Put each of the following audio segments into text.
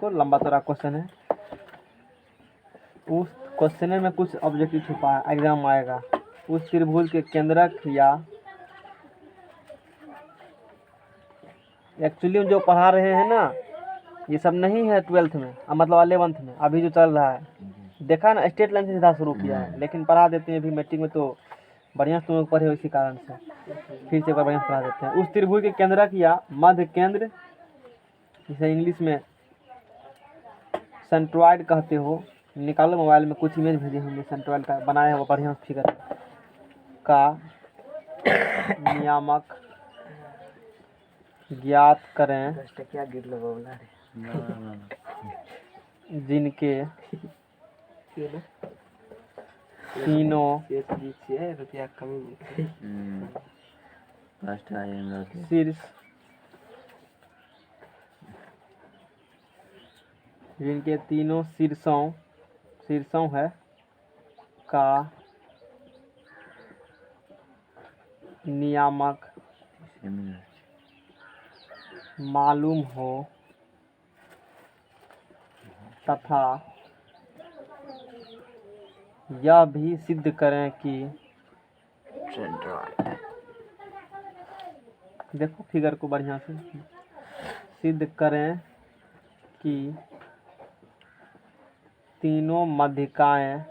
को लंबा चौड़ा क्वेश्चन है। उस क्वेश्चन में कुछ ऑब्जेक्टिव छुपा है, एग्जाम आएगा। उस त्रिभुज के केंद्रक या एक्चुअली जो पढ़ा रहे हैं ना, ये सब नहीं है 12th में, मतलब 11th में अभी जो चल रहा है। देखा ना, स्टेट लाइन से सीधा शुरू किया है, लेकिन पढ़ा देते हैं अभी मैट्रिक में तो बढ़िया से तुम लोग पढ़े हो, इसी कारण से फिर से एक बार बढ़िया से पढ़ा देते हैं। उस त्रिभुज के केंद्रक या मध्य केंद्र, जिसे इंग्लिश में सेंट्रॉइड कहते हो। निकालो मोबाइल में, कुछ इमेज भेजे होंगे सेंट्रॉइड का, बनाया हुआ बढ़िया फिगर का नियामक ज्ञात करें क्या गिर लो बोला जिनके तीनों रुपया कमी शीर्ष, जिनके तीनों शीर्षों है का नियामक मालूम हो तथा यह भी सिद्ध करें कि देखो फिगर को बढ़िया से, सिद्ध करें कि तीनों माध्यिकाएं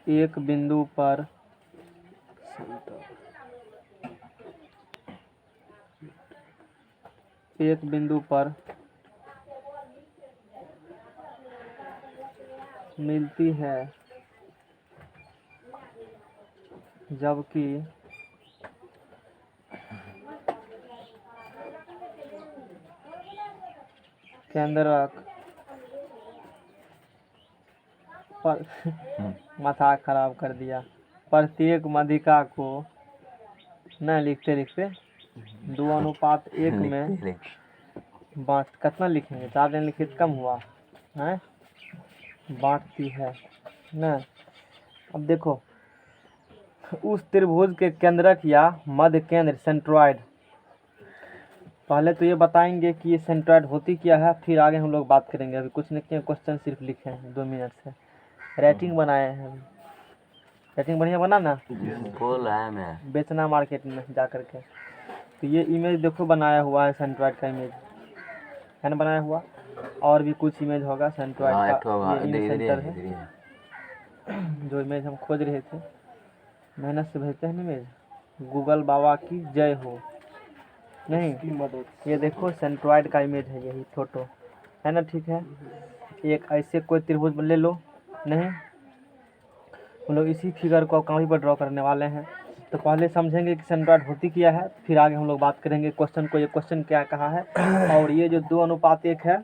एक बिंदु पर मिलती है, जबकि केंद्रक पर माथा खराब कर दिया। प्रत्येक माध्यिका को न लिखते 2:1 में बाँट, कितना लिखेंगे, 4 दिन लिखे तो कम हुआ है, बांटती है न। अब देखो, उस त्रिभुज के केंद्रक या मध्य केंद्र सेंट्रॉइड, पहले तो ये बताएंगे कि ये सेंट्रॉइड होती क्या है, फिर आगे हम लोग बात करेंगे। अभी कुछ नहीं किए, क्वेश्चन सिर्फ लिखे हैं 2 मिनट से, राइटिंग बनाए हैं। राइटिंग बढ़िया बना ना, बोल है मैं बेचना मार्केट में जा करके। तो ये इमेज देखो बनाया हुआ है, सेंट्रॉइड का इमेज है ना बनाया हुआ, और भी कुछ इमेज होगा सेंट्रॉइड का। ये इन सेंटर है जो इमेज हम खोज रहे थे, मेहनत से भेजते हैं ना इमेज। गूगल बाबा की जय हो। नहीं, ये देखो सेंट्रॉइड का इमेज है, यही फोटो है ना, ठीक है। एक ऐसे कोई त्रिभुज ले लो, नहीं हम लोग इसी फिगर को कहीं पर ड्रॉ करने वाले हैं। तो पहले समझेंगे कि सेंट्रॉइड होती क्या है, फिर आगे हम लोग बात करेंगे क्वेश्चन को, ये क्वेश्चन क्या कहा है। और ये जो 2:1 है,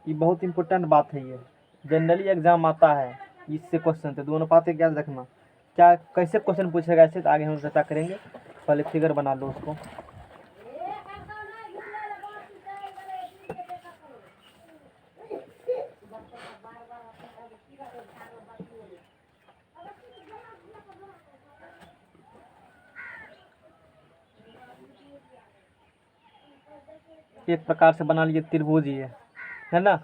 ये बहुत इंपॉर्टेंट बात है। ये जनरली एग्जाम आता है इससे क्वेश्चन, तो 2:1 याद रखना। क्या कैसे क्वेश्चन पूछेगा ऐसे, तो आगे हम चर्चा करेंगे। पहले फिगर बना लो उसको। एक प्रकार से बना लिए त्रिभुज, ये है ना।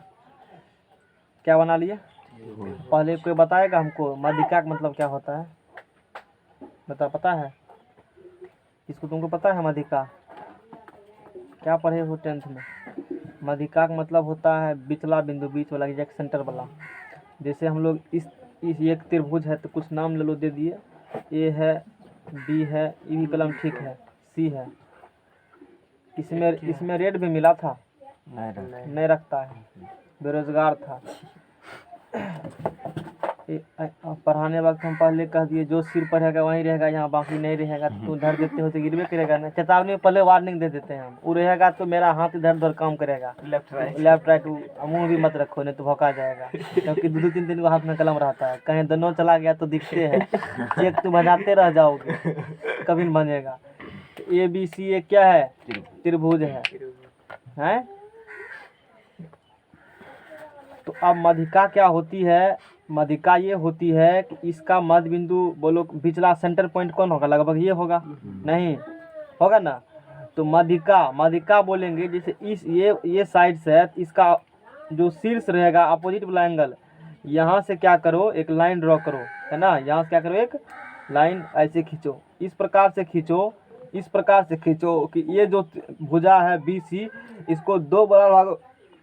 क्या बना लिए, पहले कोई बताएगा हमको माध्यिका का मतलब क्या होता है, पता है इसको, तुमको पता है माध्यिका क्या पढ़े हो 10th में। माध्यिका का मतलब होता है बिचला बिंदु, बीच वाला, एक सेंटर वाला। जैसे हम लोग इस एक त्रिभुज है तो कुछ नाम ले लो, दे दिए, ए है, बी है, ई भी कलम ठीक है, सी है। इसमें रेट भी मिला था, नहीं रखता है, बेरोजगार था। पढ़ाने वक्त हम पहले कह दिए जो सिर पर रहेगा वहीं रहेगा, यहाँ बाकी नहीं रहेगा। तो धर देते हो तो गिरवे करेगा ना। चेतावनी पहले वार्निंग दे देते हैं हम, वो रहेगा तो मेरा हाथ इधर उधर काम करेगा, लेफ्ट राइट। मुंह भी मत रखो, नहीं तो भौंका जाएगा, क्योंकि 2-3 को हाथ में कलम रहता है। कहीं दोनों चला गया तो दिखते हैं, चेक तुम बनाते रह जाओगे, कभी नहीं बनेगा। ABC ये क्या है, त्रिभुज है। तो अब माध्यिका क्या होती है, माध्यिका ये होती है कि इसका मध्य बिंदु बोलो, बिचला सेंटर पॉइंट कौन होगा, लगभग ये होगा, नहीं होगा ना। तो मध्यिका बोलेंगे। जैसे इस ये साइड से है, इसका जो शीर्ष रहेगा अपोजिट वाला एंगल, यहाँ से क्या करो एक लाइन ड्रॉ करो, है ना। यहाँ से क्या करो एक लाइन ऐसे खींचो, इस प्रकार से खींचो, इस प्रकार से खींचो कि ये जो भुजा है BC, इसको दो बड़ा भाग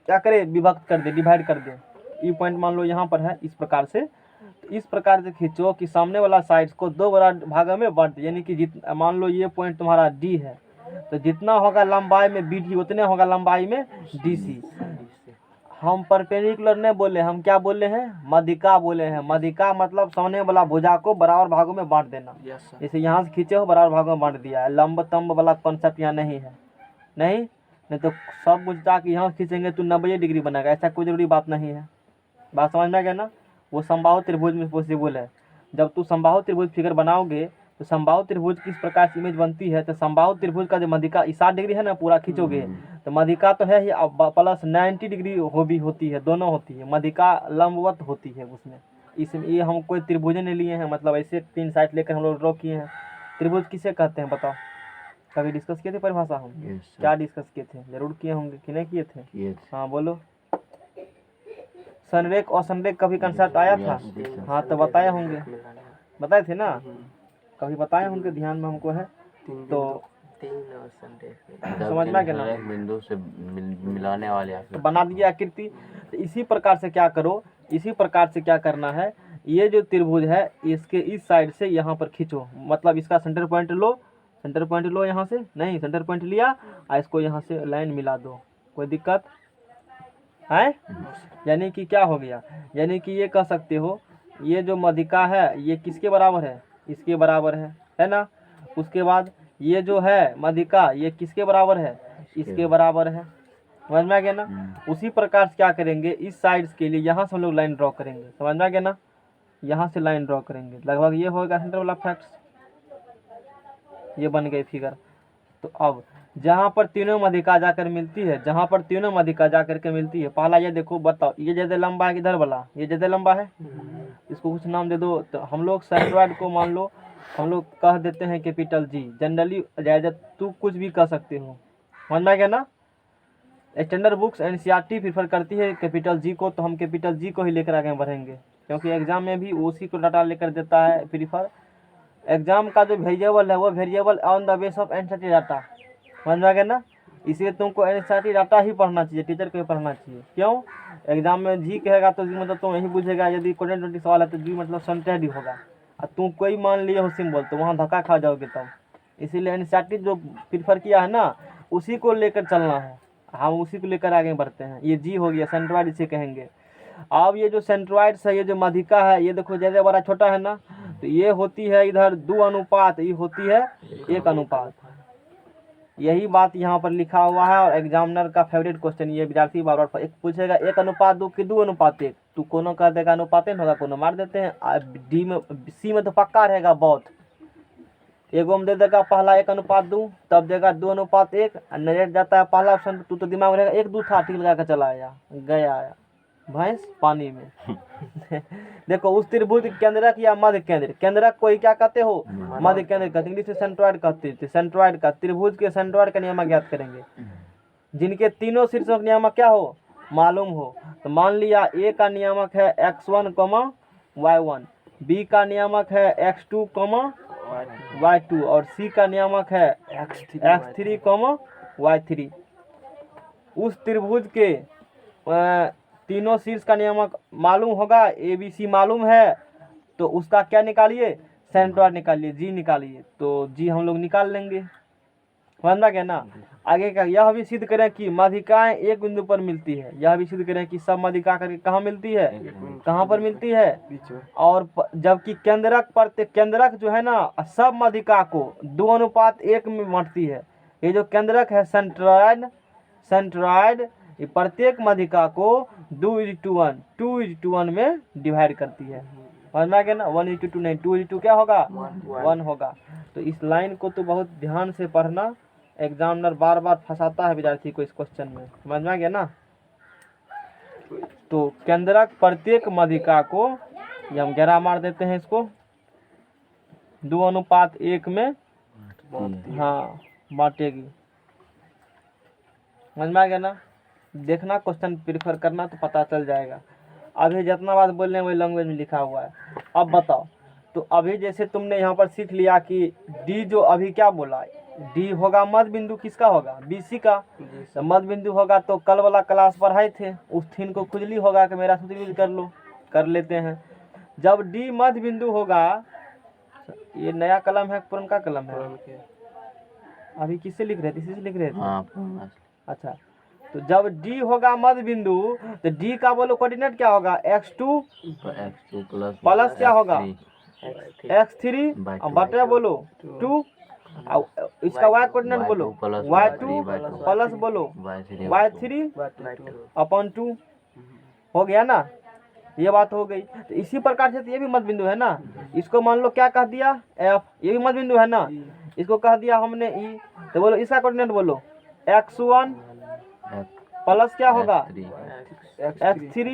क्या करे विभक्त कर दे, डिवाइड कर दे। ये पॉइंट मान लो यहाँ पर है, इस प्रकार से, इस प्रकार से खींचो कि सामने वाला साइड को दो बड़ा भागों में बांट दे। यानी कि मान लो ये पॉइंट तुम्हारा D है, तो जितना होगा लंबाई में BD उतने होगा लंबाई में DC। हम परपेंडिकुलर नहीं बोले, हम क्या बोले हैं, मध्यिका बोले हैं। मध्यिका मतलब सामने वाला भुजा को बराबर भागों में बांट देना। जैसे यहाँ से खींचे हो बराबर भागों में बांट दिया है। लंब तंब वाला कॉन्सेप्ट यहाँ नहीं है, नहीं तो सब बुझता कि यहाँ खींचेंगे तो 90 डिग्री बनेगा, ऐसा कोई जरूरी बात नहीं है। बात समझ में आ गया ना। वो समबाहु त्रिभुज में पॉसिबल है। जब तू समबाहु त्रिभुज फिगर बनाओगे तो समबाहु त्रिभुज किस प्रकार से इमेज बनती है, तो समबाहु त्रिभुज का जो मध्यिका 60 डिग्री है ना, पूरा खींचोगे तो मध्यिका तो है ही, प्लस 90 डिग्री हो भी होती है, दोनों होती है। मध्यिका लंबवत होती है उसमें। इसमें ये हम कोई त्रिभुज नहीं लिए हैं, मतलब ऐसे 3 साइड लेकर हम लोग ड्रॉ किए हैं। त्रिभुज किसे कहते हैं बताओ, कभी डिस्कस किए थे परिभाषा हम? क्या डिस्कस किए थे? जरूर किए होंगे कि नहीं किए थे? हाँ बोलो। संरेख और संरेख कभी कंसेप्ट आया था? हाँ तो बताए होंगे, बताए थे ना, कभी बताए होंगे, ध्यान में हमको है। तो समझ में आ गया ना, बिंदु से मिलाने वाले तो बना दिया आकृति। तो इसी प्रकार से क्या करो, इसी प्रकार से क्या करना है, ये जो त्रिभुज है इसके इस साइड से यहाँ पर खींचो, मतलब इसका सेंटर पॉइंट लो, सेंटर पॉइंट लो यहाँ से, नहीं सेंटर पॉइंट लिया और इसको यहाँ से लाइन मिला दो, कोई दिक्कत है? यानी कि क्या हो गया, यानी कि ये कह सकते हो ये जो मध्यिका है ये किसके बराबर है, इसके बराबर है ना। उसके बाद ये जो है मध्यिका ये किसके बराबर है, इसके बराबर है। समझ में आ गया ना। उसी प्रकार से क्या करेंगे, इस साइड के लिए यहाँ से हम लोग लाइन ड्रॉ करेंगे। समझ में आ गया ना, यहाँ से लाइन ड्रॉ करेंगे, लगभग ये होगा सेंटर वाला फैक्ट्स, ये बन गई फिगर। तो अब जहाँ पर तीनों मध्यिका जाकर मिलती है, जहाँ पर तीनों मध्यिका जाकर के मिलती है, पहला ये देखो, बताओ ये ज्यादा लंबा है किधर वाला, ये ज्यादा लंबा है, इसको कुछ नाम दे दो। तो हम लोग सेंट्रॉइड को मान लो हम लोग कह देते हैं कैपिटल G, जनरली ज्यादा तू कुछ भी कह सकते हो। समझ में आ गया ना। स्टैंडर्ड बुक्स NCERT प्रीफर करती है कैपिटल G को, तो हम कैपिटल G को ही लेकर आगे बढ़ेंगे, क्योंकि एग्जाम में भी उसी को डाटा लेकर देता है प्रीफर। एग्जाम का जो वेरिएबल है वो variable on the base of NCERT data. समझ में आ गया ना। इसलिए तुमको NCERT डाटा ही पढ़ना चाहिए, टीचर को ही पढ़ना चाहिए। क्यों, एग्जाम में G कहेगा तो G मतलब तुम यही बुझेगा, यदि क्वेश्चन 20 सवाल है तो G मतलब सेंटेड ही होगा, और तुम कोई मान लिए हो सिंबल तो वहाँ धक्का खा जाओगे तब। इसीलिए NCERT जो प्रीफर किया है ना उसी को लेकर चलना है, हम उसी को लेकर आगे बढ़ते हैं। ये G हो गया, सेंट्रॉइड इसे कहेंगे। अब ये जो सेंट्रॉइड है, ये जो मध्यिका है, ये देखो ज़्यादा बड़ा छोटा है ना, तो ये होती है इधर 2 अनुपात, ये होती है 1 अनुपात। यही बात यहाँ पर लिखा हुआ है, और एग्जामिनर का फेवरेट क्वेश्चन ये विद्यार्थी बार बार एक पूछेगा 1 अनुपात 2 कि 2 अनुपात 1, तू कोनो कह देगा अनुपात नहीं होगा, कोनो मार देते हैं। D में C में तो पक्का रहेगा बहुत, एगो में दे देगा पहला 1 अनुपात 2, तब देगा 2 अनुपात 1, नजर जाता है पहला ऑप्शन, तू तो दिमाग में रहेगा 1 2 था, ठीक लगा कर चला आया, गया आया भैंस पानी में। देखो उस त्रिभुज केंद्रक या मध्य केंद्र, केंद्रक को ही क्या कहते हो, मध्य केंद्र कहते हैं, इंग्लिश में सेंट्रॉइड कहते थे। सेंट्रॉइड का त्रिभुज के सेंट्रॉइड का नियम ज्ञात करेंगे, जिनके तीनों शीर्षों का नियामक क्या हो मालूम हो। तो मान लिया A का नियामक है x1, y1, B का नियामक है x2, y2, और C का नियामक है x3, y3। उस त्रिभुज के तीनों शीर्ष का नियामक मालूम होगा, ABC मालूम है, तो उसका क्या निकालिए, सेंट्रॉइड निकालिए, G निकालिए, तो G हम लोग निकाल लेंगे। समझ में आ गया ना। आगे का यह भी सिद्ध करें कि मध्यिकाएं एक बिंदु पर मिलती है, यह भी सिद्ध करें कि सब मध्यिका करके कहाँ मिलती है, कहाँ पर मिलती है, और जबकि केंद्रक जो है ना सब मध्यिका को 2 अनुपात 1 में बांटती है। ये जो केंद्रक है सेंट्रॉइड ये प्रत्येक मध्यिका को 2:1 में डिवाइड करती है। समझ में आ गया ना। 1:2 नहीं, 2:2 क्या होगा, 1 होगा। तो इस लाइन को तो बहुत ध्यान से पढ़ना, एग्जामिनर बार बार फंसाता है विद्यार्थी को इस क्वेश्चन में। समझ में आ गया ना। तो केंद्रक प्रत्येक मध्यिका को, ये हम 11 मार देते हैं इसको, 2 अनुपात 1 में हाँ बांटेगी। समझ में आ गया ना। देखना क्वेश्चन प्रीफर करना तो पता चल जाएगा। अभी जितना बात बोलने वही लैंग्वेज में लिखा हुआ है। अब बताओ, तो अभी जैसे तुमने यहाँ पर सीख लिया कि डी जो अभी क्या बोला, डी होगा मध्य बिंदु किसका होगा, बीसी का। तो मध्य बिंदु होगा तो कल वाला क्लास पढ़ाए थे, उस थीन को खुजली होगा कि मेरा सूत्र यूज कर लो, कर लेते हैं। जब डी मध्य बिंदु होगा, ये नया कलम है पुरनका कलम है, अभी किससे लिख रहे थे, इसी से लिख रहे थे। हाँ अच्छा, तो जब डी होगा मध्य बिंदु तो डी का बोलो कोऑर्डिनेट क्या होगा, x2 प्लस क्या होगा x3 बटे बोलो 2, इसका y कोऑर्डिनेट बोलो y2 प्लस बोलो y3 अपॉन 2। हो गया ना, ये बात हो गई। तो इसी प्रकार से तो ये भी मध्य बिंदु है ना, इसको मान लो क्या कह दिया f, ये भी मध्य बिंदु है ना, इसको कह दिया हमने e, तो बोलो इसका कोऑर्डिनेट बोलो x1 प्लस क्या होगा x3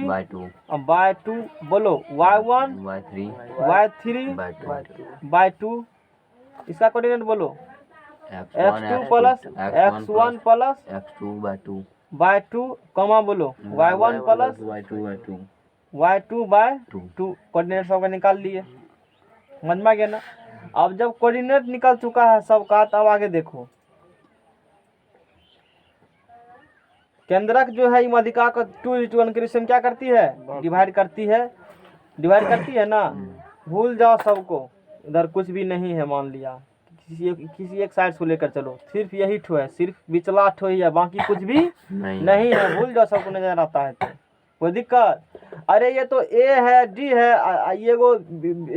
बाय 2 बोलो y1 y3 बाय 2, इसका कोऑर्डिनेट बोलो x2 plus x1 plus x2 bye 2 comma बोलो y1 plus y2 bye 2, coordinate सबका निकाल लिए। समझ में आ गया ना। अब जब कोऑर्डिनेट निकल चुका है सबका, तब आगे देखो केंद्रक जो है माध्यिका का 2:1 के रेशियो में क्या करती है, डिवाइड करती है, डिवाइड करती है ना। भूल जाओ सबको, इधर कुछ भी नहीं है, मान लिया किसी एक साइड को लेकर चलो, सिर्फ यही ठो है, सिर्फ बिचला ठो ही है, बाकी कुछ भी नहीं है। भूल जाओ, सबको नजर आता है तो कोई दिक्कत। अरे ये तो ए है डी है, ये वो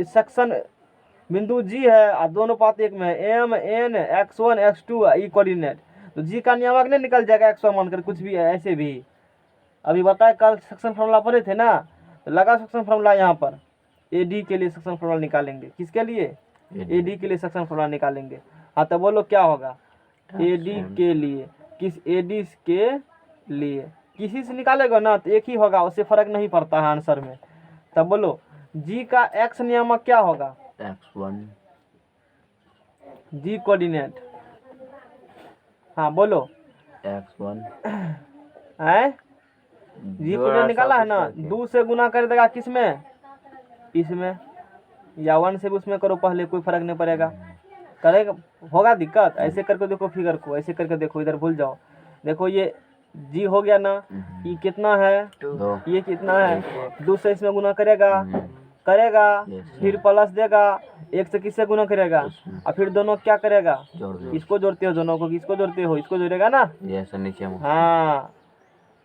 सेक्शन बिंदु जी है, और दोनों पात एक में एम एन x1 x2 ई कोऑर्डिनेट, तो जी का नियामक नहीं निकल जाएगा x1 मानकर, कुछ भी है ऐसे भी। अभी बताए कल सेक्शन फॉर्मूला पढ़े थे ना, तो लगा सेक्शन फॉर्मूला यहाँ पर, ए डी के लिए सेक्शन फॉर्मूला निकालेंगे, किसके लिए, ए डी के लिए सेक्शन फॉर्मूला निकालेंगे। हाँ तो बोलो क्या होगा, ए डी के लिए, किस ए डी के लिए किसी से निकालेगा ना तो एक ही होगा, उससे फर्क नहीं पड़ता है आंसर में। तब बोलो जी का एक्स नियामक क्या होगा, x1 जी कोऑर्डिनेट। हाँ बोलो x1 है, जी कोऑर्डिनेट निकाला है ना, 2 से गुना कर देगा किसमें, इसमें, या 1 से भी उसमें करो पहले, कोई फर्क नहीं पड़ेगा, करेगा होगा दिक्कत। ऐसे करके देखो फिगर को, ऐसे करके देखो, इधर भूल जाओ। देखो ये जी हो गया ना, ये कितना है, ये कितना है, 2 से इसमें गुना करेगा, करेगा फिर प्लस देगा, 1 से किससे गुना करेगा, और फिर दोनों क्या करेगा, इसको जोड़ते हो दोनों को, किसको जोड़ते हो, इसको जोड़ेगा ना, नीचे। हाँ।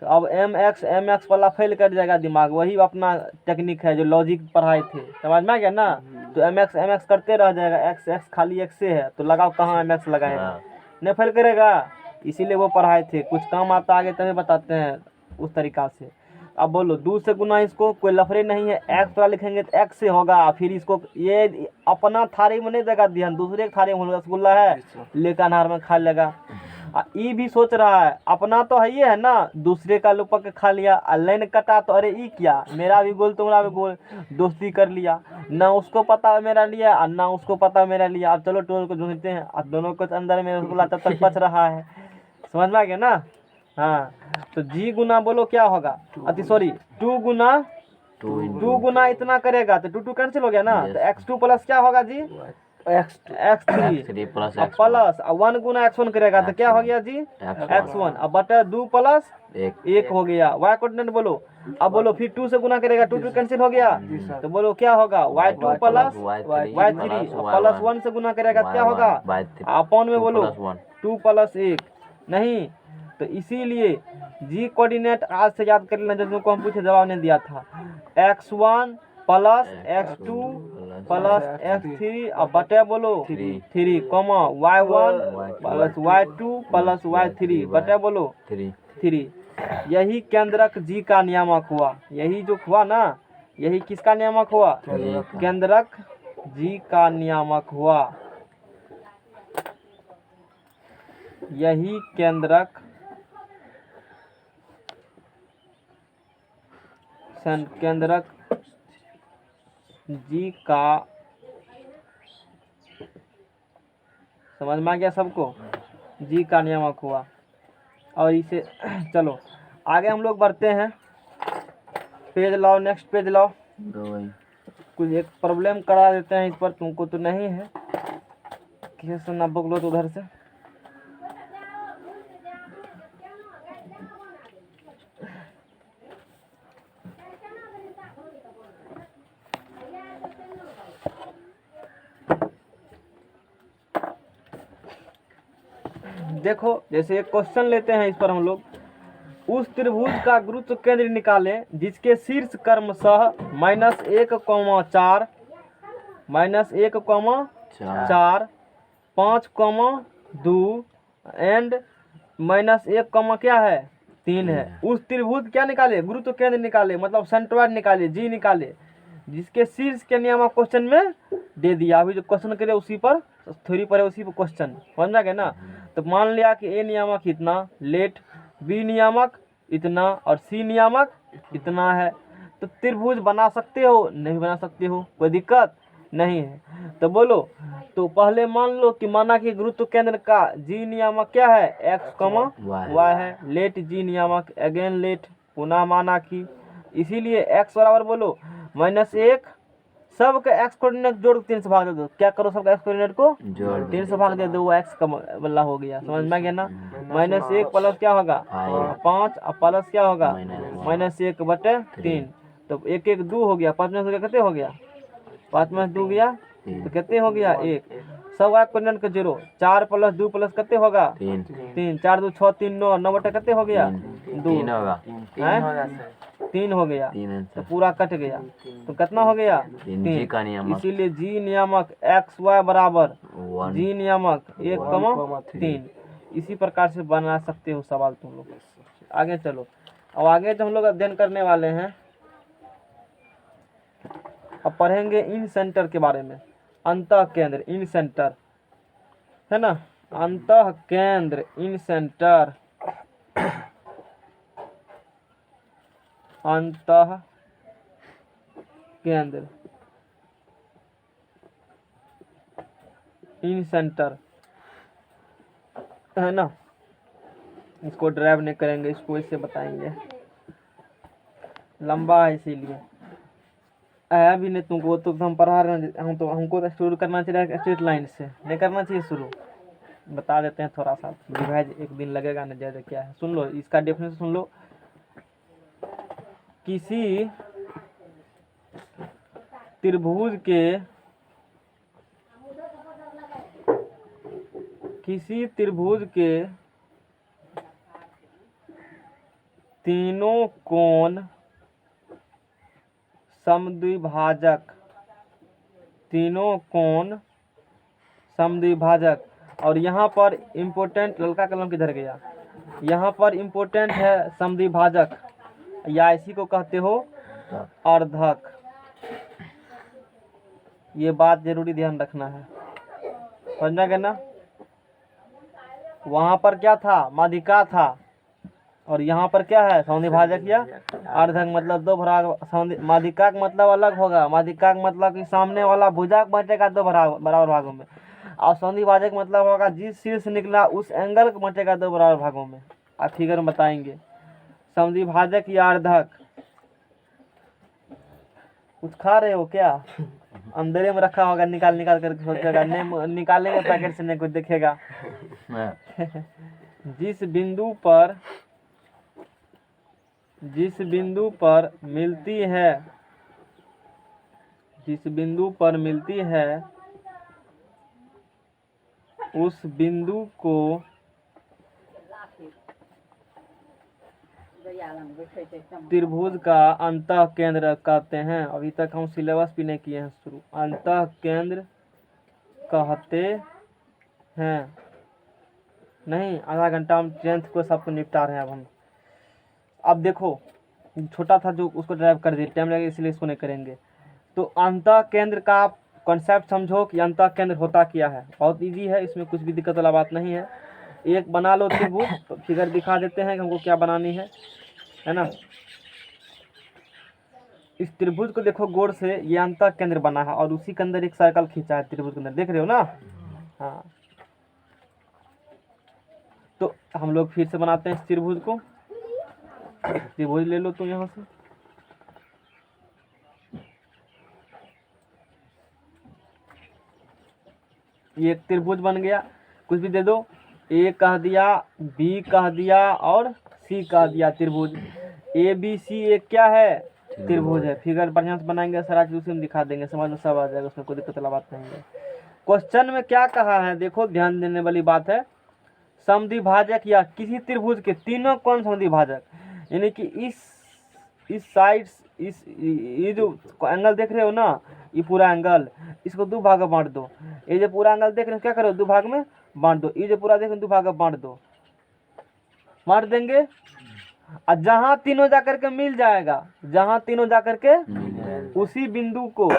तो अब एम एक्स वाला फेल कर जाएगा दिमाग, वही अपना टेक्निक है जो लॉजिक पढ़ाए थे, समझ में आ गया ना। तो एम एक्स करते रह जाएगा, एक्स खाली एक्स से है, तो लगाओ कहाँ एम एक्स लगाएगा, नहीं फेल करेगा, इसीलिए वो पढ़ाए थे। कुछ काम आता आगे तभी बताते हैं उस तरीका से। अब बोलो 2 से गुना, इसको कोई लफड़े नहीं है, एक्स वाला लिखेंगे तो एक्स से होगा, फिर इसको ये अपना थाली में नहीं देगा ध्यान, दूसरे थाली में रसगुल्ला है लेकर अनार में खा लेगा। ई भी सोच रहा है अपना तो है, ये है ना, दूसरे का लुपक के खा लिया, लाइन कटा तो अरे ई क्या, मेरा भी गोल तुम्हारा भी गोल, दोस्ती कर लिया, ना उसको पता है मेरा लिया और ना उसको पता मेरा लिया। अब चलो टोल को ढूंढते हैं, अब दोनों को अंदर में रसगुल्ला तब तक बच रहा है, समझ में आ गया ना। हाँ तो जी गुना बोलो क्या होगा, अति सॉरी 2 गुना इतना करेगा तो 2 कैंसिल हो गया ना, तो x2 प्लस क्या होगा जी, x3 प्लस 1 गुना x1 करेगा तो क्या हो गया जी, x1, अब बटा 2 प्लस 1 हो गया, y कोऑर्डिनेट बोलो। अब बोलो फिर 2 से गुना करेगा, 2 कैंसिल हो गया, तो बोलो क्या होगा, y2 प्लस y3 प्लस 1 से गुना करेगा क्या होगा, अपॉन में बोलो 2 प्लस 1 नहीं। तो इसीलिए जी कोऑर्डिनेट आज से याद कर लेना, जब तुमको हम पूछे जवाब नहीं दिया था, x1 plus x2 plus x3 अब बटे बोलो 3 comma y1 plus y2 plus y3 बटे बोलो 3। यही केंद्रक जी का नियामक हुआ, यही जो हुआ ना, यही किसका नियामक हुआ, केंद्रक जी का नियामक हुआ, यही केंद्रक जी का, समझ में आ गया सबको, जी का नियामक हुआ। और इसे चलो आगे हम लोग बढ़ते हैं। पेज लाओ, नेक्स्ट पेज लाओ। दो भाई। कुछ एक प्रॉब्लम करा देते हैं इस पर, तुमको तो नहीं है, किसी सुनना बुक लो तो उधर से। देखो जैसे एक क्वेश्चन लेते हैं, इस पर हम लोग उस त्रिभुज का गुरुत्व केंद्र निकालें जिसके शीर्ष क्रम सह -1,4 -1,4 5,2 एंड -1, क्या है 3 है। उस त्रिभुज क्या निकाले, गुरुत्व केंद्र निकाले, मतलब सेंट्रॉइड निकाले, जी निकाले, जिसके शीर्ष के नियामक क्वेश्चन में दे दिया। अभी जो क्वेश्चन करे उसी पर थ्योरी पर है, उसी पर क्वेश्चन समझा गया ना। तो मान लिया कि ए नियामक इतना, लेट बी नियामक इतना और सी नियामक इतना है। तो त्रिभुज बना सकते हो, नहीं बना सकते हो, कोई दिक्कत नहीं है। तो बोलो, तो पहले मान लो कि माना कि गुरुत्व केंद्र का जी नियामक क्या है, x, y है। लेट जी नियामक, अगेन लेट, पुनः माना कि, इसीलिए x बराबर बोलो -1, सबके x कोऑर्डिनेट जोड़ 3 से भाग दे दो। क्या करो, सबका x कोऑर्डिनेट को जोड़ 3 से भाग दे दो, वो x का बल्ला हो गया। समझ में गया ना। -1 प्लस क्या होगा 5 और प्लस क्या होगा -1/3। तो 1 1 2 हो गया, 5 में से कितने हो गया, 5 में 2 गया तो कितने हो गया 1। सब x कोऑर्डिनेट का 0, 4 + 2 + कितने होगा 3, 4 2 6 3 9, 9 बटे कितने हो गया 2 होगा, 3 हो गया। 3 तो पूरा कट गया, तो कितना हो गया 3। जी का नियामक, इसीलिए जी नियामक x y बराबर 1 जी नियामक 1,3। इसी प्रकार से बना सकते हो सवाल तुम लोग। आगे चलो, अब आगे जो हम लोग अध्ययन करने वाले हैं, अब पढ़ेंगे इन सेंटर के बारे में। अंतः केंद्र, इन सेंटर है ना, अंतः केंद्र, इन सेंटर, अंतः केंद्र, इन सेंटर है ना। इसको ड्राइव नहीं करेंगे, इसको इससे बताएंगे, लंबा है इसीलिए आया भी नहीं तुमको। तो हम पढ़ा रहे हैं, हम तो हमको तो शुरू करना चाहिए स्ट्रेट लाइन से, नहीं करना चाहिए शुरू। बता देते हैं थोड़ा सा, डिवाइड एक दिन लगेगा ना ज़्यादा। क्या है सुन लो, इसका डेफिनेशन सुन लो। किसी त्रिभुज के तीनों कोण समद्विभाजक, तीनों कोण समद्विभाजक। और यहाँ पर इम्पोर्टेंट, ललका कलम किधर गया, यहाँ पर इम्पोर्टेंट है समद्विभाजक, या इसी को कहते हो अर्धक। ये बात जरूरी ध्यान रखना है, समझना गया ना। वहाँ पर क्या था, माध्यिका था, और यहाँ पर क्या है समद्विभाजक या अर्धक, मतलब दो भाग। माध्यिका का मतलब अलग होगा, माध्यिका का मतलब कि सामने वाला भुजा बटेगा 2 बराबर भागों में, और समद्विभाजक मतलब होगा जिस शीर्ष निकला उस एंगल को बटेगा 2 बराबर भागों में। आप फिगर में बताएंगे समद्विभाजक या अर्धक। कुछ खा रहे हो क्या, अंदर में रखा होगा, निकाल कर सोचेगा, नहीं निकालेंगे पैकेट से नहीं कुछ दिखेगा। जिस बिंदु पर मिलती है उस बिंदु को त्रिभुज का अंतः केंद्र कहते हैं। अभी तक हम सिलेबस भी नहीं किए हैं शुरू। अंतः केंद्र कहते हैं, नहीं आधा घंटा हम 10th को सबको निपटा रहे हैं। अब देखो छोटा था जो, उसको ड्राइव कर दिए, टाइम लगेगा इसलिए इसको नहीं करेंगे। तो अंतः केंद्र का कॉन्सेप्ट समझो कि अंतः केंद्र होता क्या है। बहुत इजी है, इसमें कुछ भी दिक्कत वाला बात नहीं है। एक बना लो त्रिभुज, तो फिगर दिखा देते हैं कि हमको क्या बनानी है ना। इस त्रिभुज को देखो गौर से, ये अंतः केंद्र बना है और उसी के अंदर एक सर्कल खींचा है त्रिभुज के अंदर, देख रहे हो ना। हाँ, तो हम लोग फिर से बनाते हैं इस त्रिभुज को। त्रिभुज ले लो तुम यहाँ से, ये एक त्रिभुज बन गया। कुछ भी दे दो, ए कह दिया, बी कह दिया और सी कह दिया। त्रिभुज ए बी सी एक क्या है? त्रिभुज है। फिगर बढ़िया से बनाएंगे, सारा चीज उसी में दिखा देंगे, समझ में सब आ जाएगा, उसमें कोई दिक्कत वाला बात नहीं है। क्वेश्चन में क्या कहा है देखो, ध्यान देने वाली बात है। समद्विभाजक या किसी त्रिभुज के तीनों कोण समद्विभाजक, यानी कि इस साइड, ये जो एंगल देख रहे हो ना, ये पूरा एंगल, इसको दो भाग में बांट दो। ये जो पूरा एंगल देख रहे हो क्या करो, दो भाग में बांट दो। ये जो पूरा देख रहे हो दो भाग में बांट दो, बांट देंगे। और जहाँ तीनों जाकर के मिल जाएगा, जहाँ तीनों जाकर के उसी बिंदु को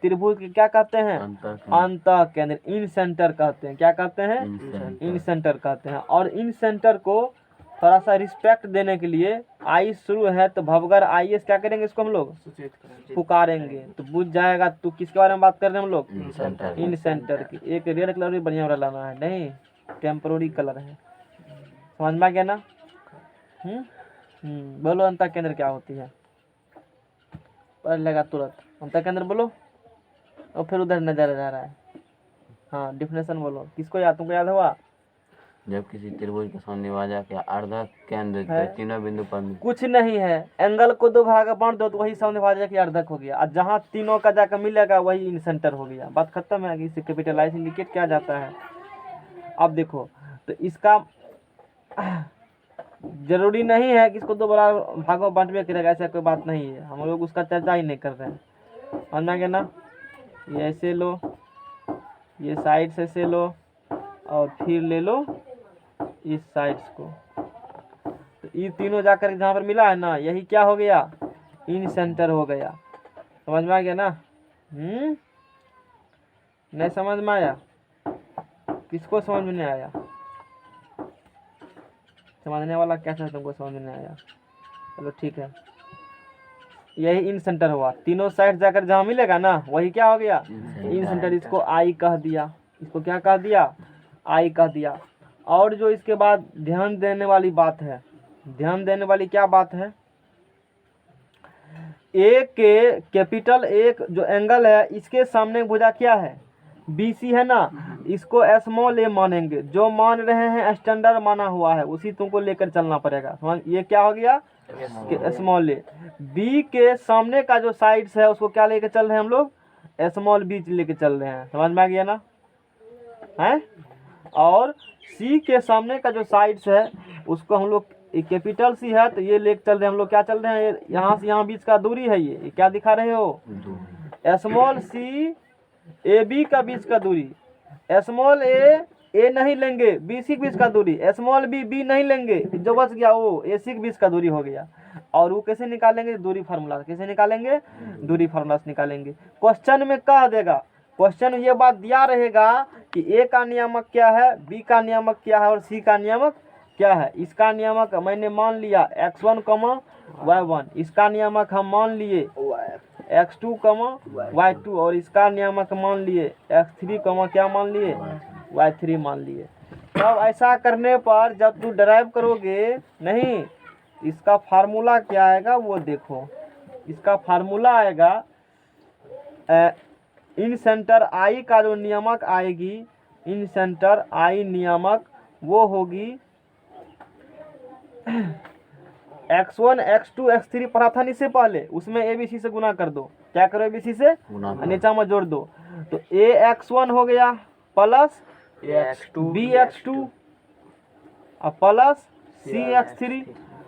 त्रिभुज के क्या कहते हैं? अंतः केंद्र, इन सेंटर कहते हैं। क्या कहते हैं? इन सेंटर कहते हैं। और इन सेंटर को थोड़ा सा रिस्पेक्ट देने के लिए, आई शुरू है तो भवगर आई एस क्या करेंगे, इसको हम लोग पुकारेंगे, तो बुझ जाएगा। तो किसके बारे में बात कर रहे हैं हम लोग? इन सेंटर की। एक रेड कलर भी बढ़िया वाला लाना है, नहीं टेम्पोररी कलर है, समझ में आ गया ना? बोलो अंतः केंद्र क्या होती है? पढ़ लेगा तुरंत। अंतः केंद्र बोलो, और फिर उधर नजर जा रहा है। हाँ डिफिनेशन बोलो, किसको याद, तुमको याद हुआ? जब किसी त्रिभुज का समद्विभाजक या अर्ध केंद्र तीनों बिंदु पर कुछ नहीं है, एंगल को दो भाग बांट दो तो वही समद्विभाजक या अर्धक हो गया। और जहाँ तीनों का जाकर मिलेगा वही इन सेंटर हो गया। बात खत्म है। इसे कैपिटलाइज इंडिकेट किया जाता है। अब देखो, तो इसका जरूरी नहीं है कि इसको दो बड़ा भागों में बांटवे करेगा, ऐसा कोई बात नहीं है। हम लोग उसका चर्चा ही नहीं कर रहे हैं, समझना क्या ना? ये ऐसे लो, ये साइड से ऐसे लो, और फिर ले लो इस साइड्स को। तो ये तीनों जाकर जहाँ पर मिला है ना, यही क्या हो गया? इन सेंटर हो गया। समझ में आ गया ना? नहीं समझ में आया? किसको समझ में नहीं आया? समझने वाला कैसा तुमको समझ में नहीं आया? चलो ठीक है, यही इन सेंटर हुआ। तीनों साइड जाकर जहाँ मिलेगा ना वही क्या हो गया? इन सेंटर। इसको आई कह दिया, इसको क्या कह दिया? आई कह दिया। और जो इसके बाद ध्यान देने वाली बात है, ध्यान देने वाली क्या बात है? ए के कैपिटल एक जो एंगल है, इसके सामने भुजा क्या है? BC है ना, इसको स्मॉल ए मानेंगे। जो मान रहे हैं स्टैंडर्ड माना हुआ है, उसी तुमको लेकर चलना पड़ेगा। समझ, ये क्या हो गया? स्मॉल ए। बी के सामने का जो साइड्स है उसको क्या लेकर चल रहे हैं हम लोग? स्मॉल बी लेकर चल रहे हैं। समझ में आ गया ना? है। और सी के सामने का जो साइड्स है उसको हम लोग, कैपिटल सी है तो ये लेकर चल रहे हैं हम लोग। क्या चल रहे हैं? यहाँ से यहाँ बीच का दूरी है। ये क्या दिखा रहे हो? स्मॉल सी ए बी का बीच का दूरी। स्मॉल ए नहीं लेंगे, BC के बीच का दूरी। स्मॉल बी नहीं लेंगे, जो बच गया वो AC के बीच का दूरी हो गया। और वो कैसे निकालेंगे? दूरी फार्मूला। कैसे निकालेंगे? दूरी फार्मूला से निकालेंगे। क्वेश्चन में कह देगा, क्वेश्चन ये बात दिया रहेगा कि A का नियामक क्या है, B का नियामक क्या है और C का नियामक क्या है। इसका नियामक मैंने मान लिया x1, y1। इसका नियामक हम मान लिए x2, y2। और इसका नियामक मान लिए x3, क्या मान लिए? y3 मान लिए। तब ऐसा करने पर जब तू डराइव करोगे, नहीं, इसका फार्मूला क्या आएगा वो देखो। इसका फार्मूला आएगा, इन सेंटर आई का जो नियामक आएगी, इन सेंटर आई नियामक वो होगी x1, x2, x3 पढ़ा था इससे पहले, उसमें ABC से गुना कर दो। क्या करो? ABC से नीचा में जोड़ दो। तो AX1 हो गया प्लस BX2 और प्लस CX3।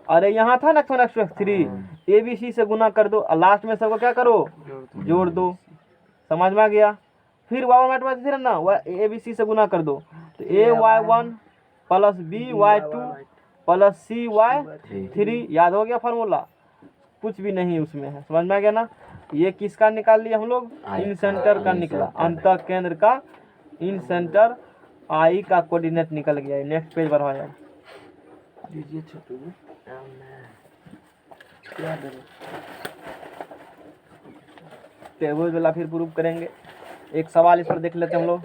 अरे यहाँ था ना x1, x2, x3, ABC से गुना कर दो और लास्ट में सबको क्या करो? जोड़ दो। समझ में आ गया? फिर y1 ना, ABC से गुना कर दो तो AY1 plus BY2 plus CY3। याद हो गया फार्मूला? कुछ भी नहीं उसमें है। समझ में आ गया ना? ये किसका निकाल लिया हम लोग? इन सेंटर का निकला। अंतः केंद्र का इन सेंटर आई का कोऑर्डिनेट निकल गया। नेक्स्ट पेज बढ़ाया दीजिए छोटू जी। टेबल वाला फिर प्रूव करेंगे। एक सवाल इस पर देख लेते हैं हम लोग।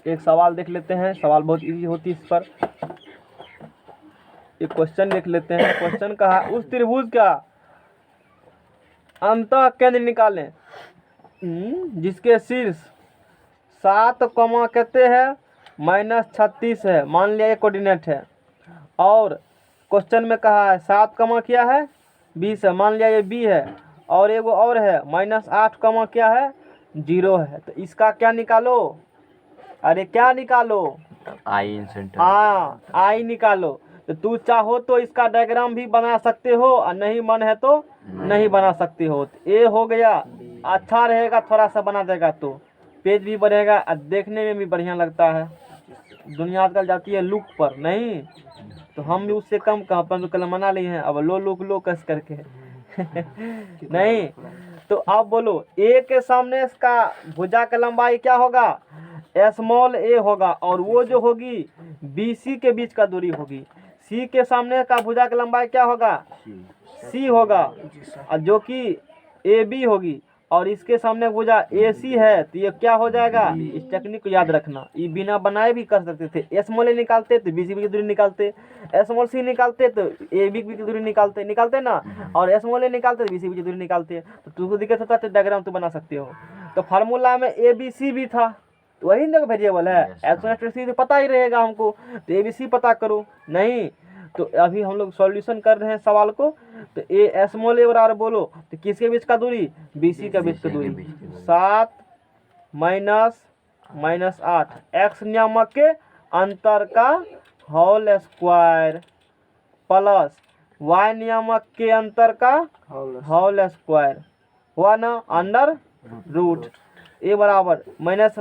एक सवाल देख लेते हैं, सवाल बहुत इजी होती है इस पर। एक क्वेश्चन देख लेते हैं। क्वेश्चन कहा उस त्रिभुज का अंतः केंद्र निकालें जिसके शीर्ष 7 कहते हैं -36 है, मान लिया ये कोऑर्डिनेट है, और क्वेश्चन में कहा है 7 क्या है 20 है, मान लिया ये बी है, और एगो और है -8 क्या है 0 है। तो इसका क्या निकालो, अरे क्या निकालो, आई इन सेंटर। हाँ आई निकालो। तो तू चाहो तो इसका डायग्राम भी बना सकते हो और नहीं मन है तो नहीं बना सकते हो। तो ए हो गया, अच्छा रहेगा, थोड़ा सा बना देगा तो पेज भी बनेगा और देखने में भी बढ़िया लगता है। दुनिया आजकल जाती है लुक पर, नहीं तो हम भी उससे कम कहाँ पर कल मना लिए हैं, अब लो लुक लो कस करके नहीं। तो अब बोलो ए के सामने इसका भुजा का लंबाई क्या होगा, स्मॉल ए होगा, और वो जो होगी बी सी के बीच का दूरी होगी। सी के सामने का भुजा की लंबाई क्या होगा, सी होगा, और जो कि ए बी होगी, और इसके सामने भुजा ए सी है, तो ये क्या हो जाएगा, इस टेक्निक को याद रखना। ये बिना बनाए भी कर सकते थे, स्मॉल ए निकालते तो बी सी की दूरी निकालते, स्मॉल सी निकालते तो ए बी की दूरी निकालते ना, और स्मॉल ए निकालते तो बी सी की दूरी निकालते। तो तुमको दिक्कत होता है तो डायग्राम तो बना सकते हो। तो फार्मूला में ए बी सी भी था, तो वही ना वेरिएबल है, एक्स तो पता ही रहेगा हमको, तो ए बी सी पता करो। नहीं तो अभी हम लोग सॉल्यूशन कर रहे हैं सवाल को। तो ए स्मॉल ए बराबर बोलो तो किसके बीच का दूरी, बी सी के बीच का दूरी, 7 -8 एक्स नियामक के अंतर का होल स्क्वायर प्लस वाई नियामक के अंतर का होल स्क्वायर हुआ ना, अंडर रूट। ए बराबर माइनस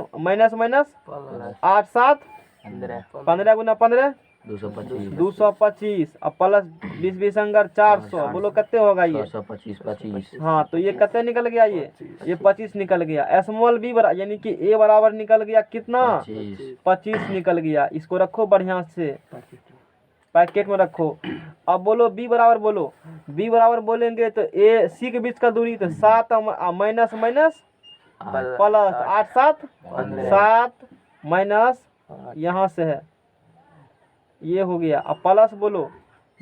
8 7 15 गुना 15 225 अब प्लस 20 20 अंगर 400, बोलो कितने होगा ये 25 हाँ। तो ये कितने निकल गया, ये 25 निकल गया। स्मॉल बी बराबर यानी कि ए बराबर निकल गया कितना, 25 निकल गया। इसको रखो बढ़िया से पैकेट में रखो। अब बोलो बी बराबर, बोलो बी बराबर बोलेंगे तो ए सी के बीच का दूरी तो 7 माइनस प्लस 8 7 7 माइनस यहाँ से है ये हो गया। अब प्लस बोलो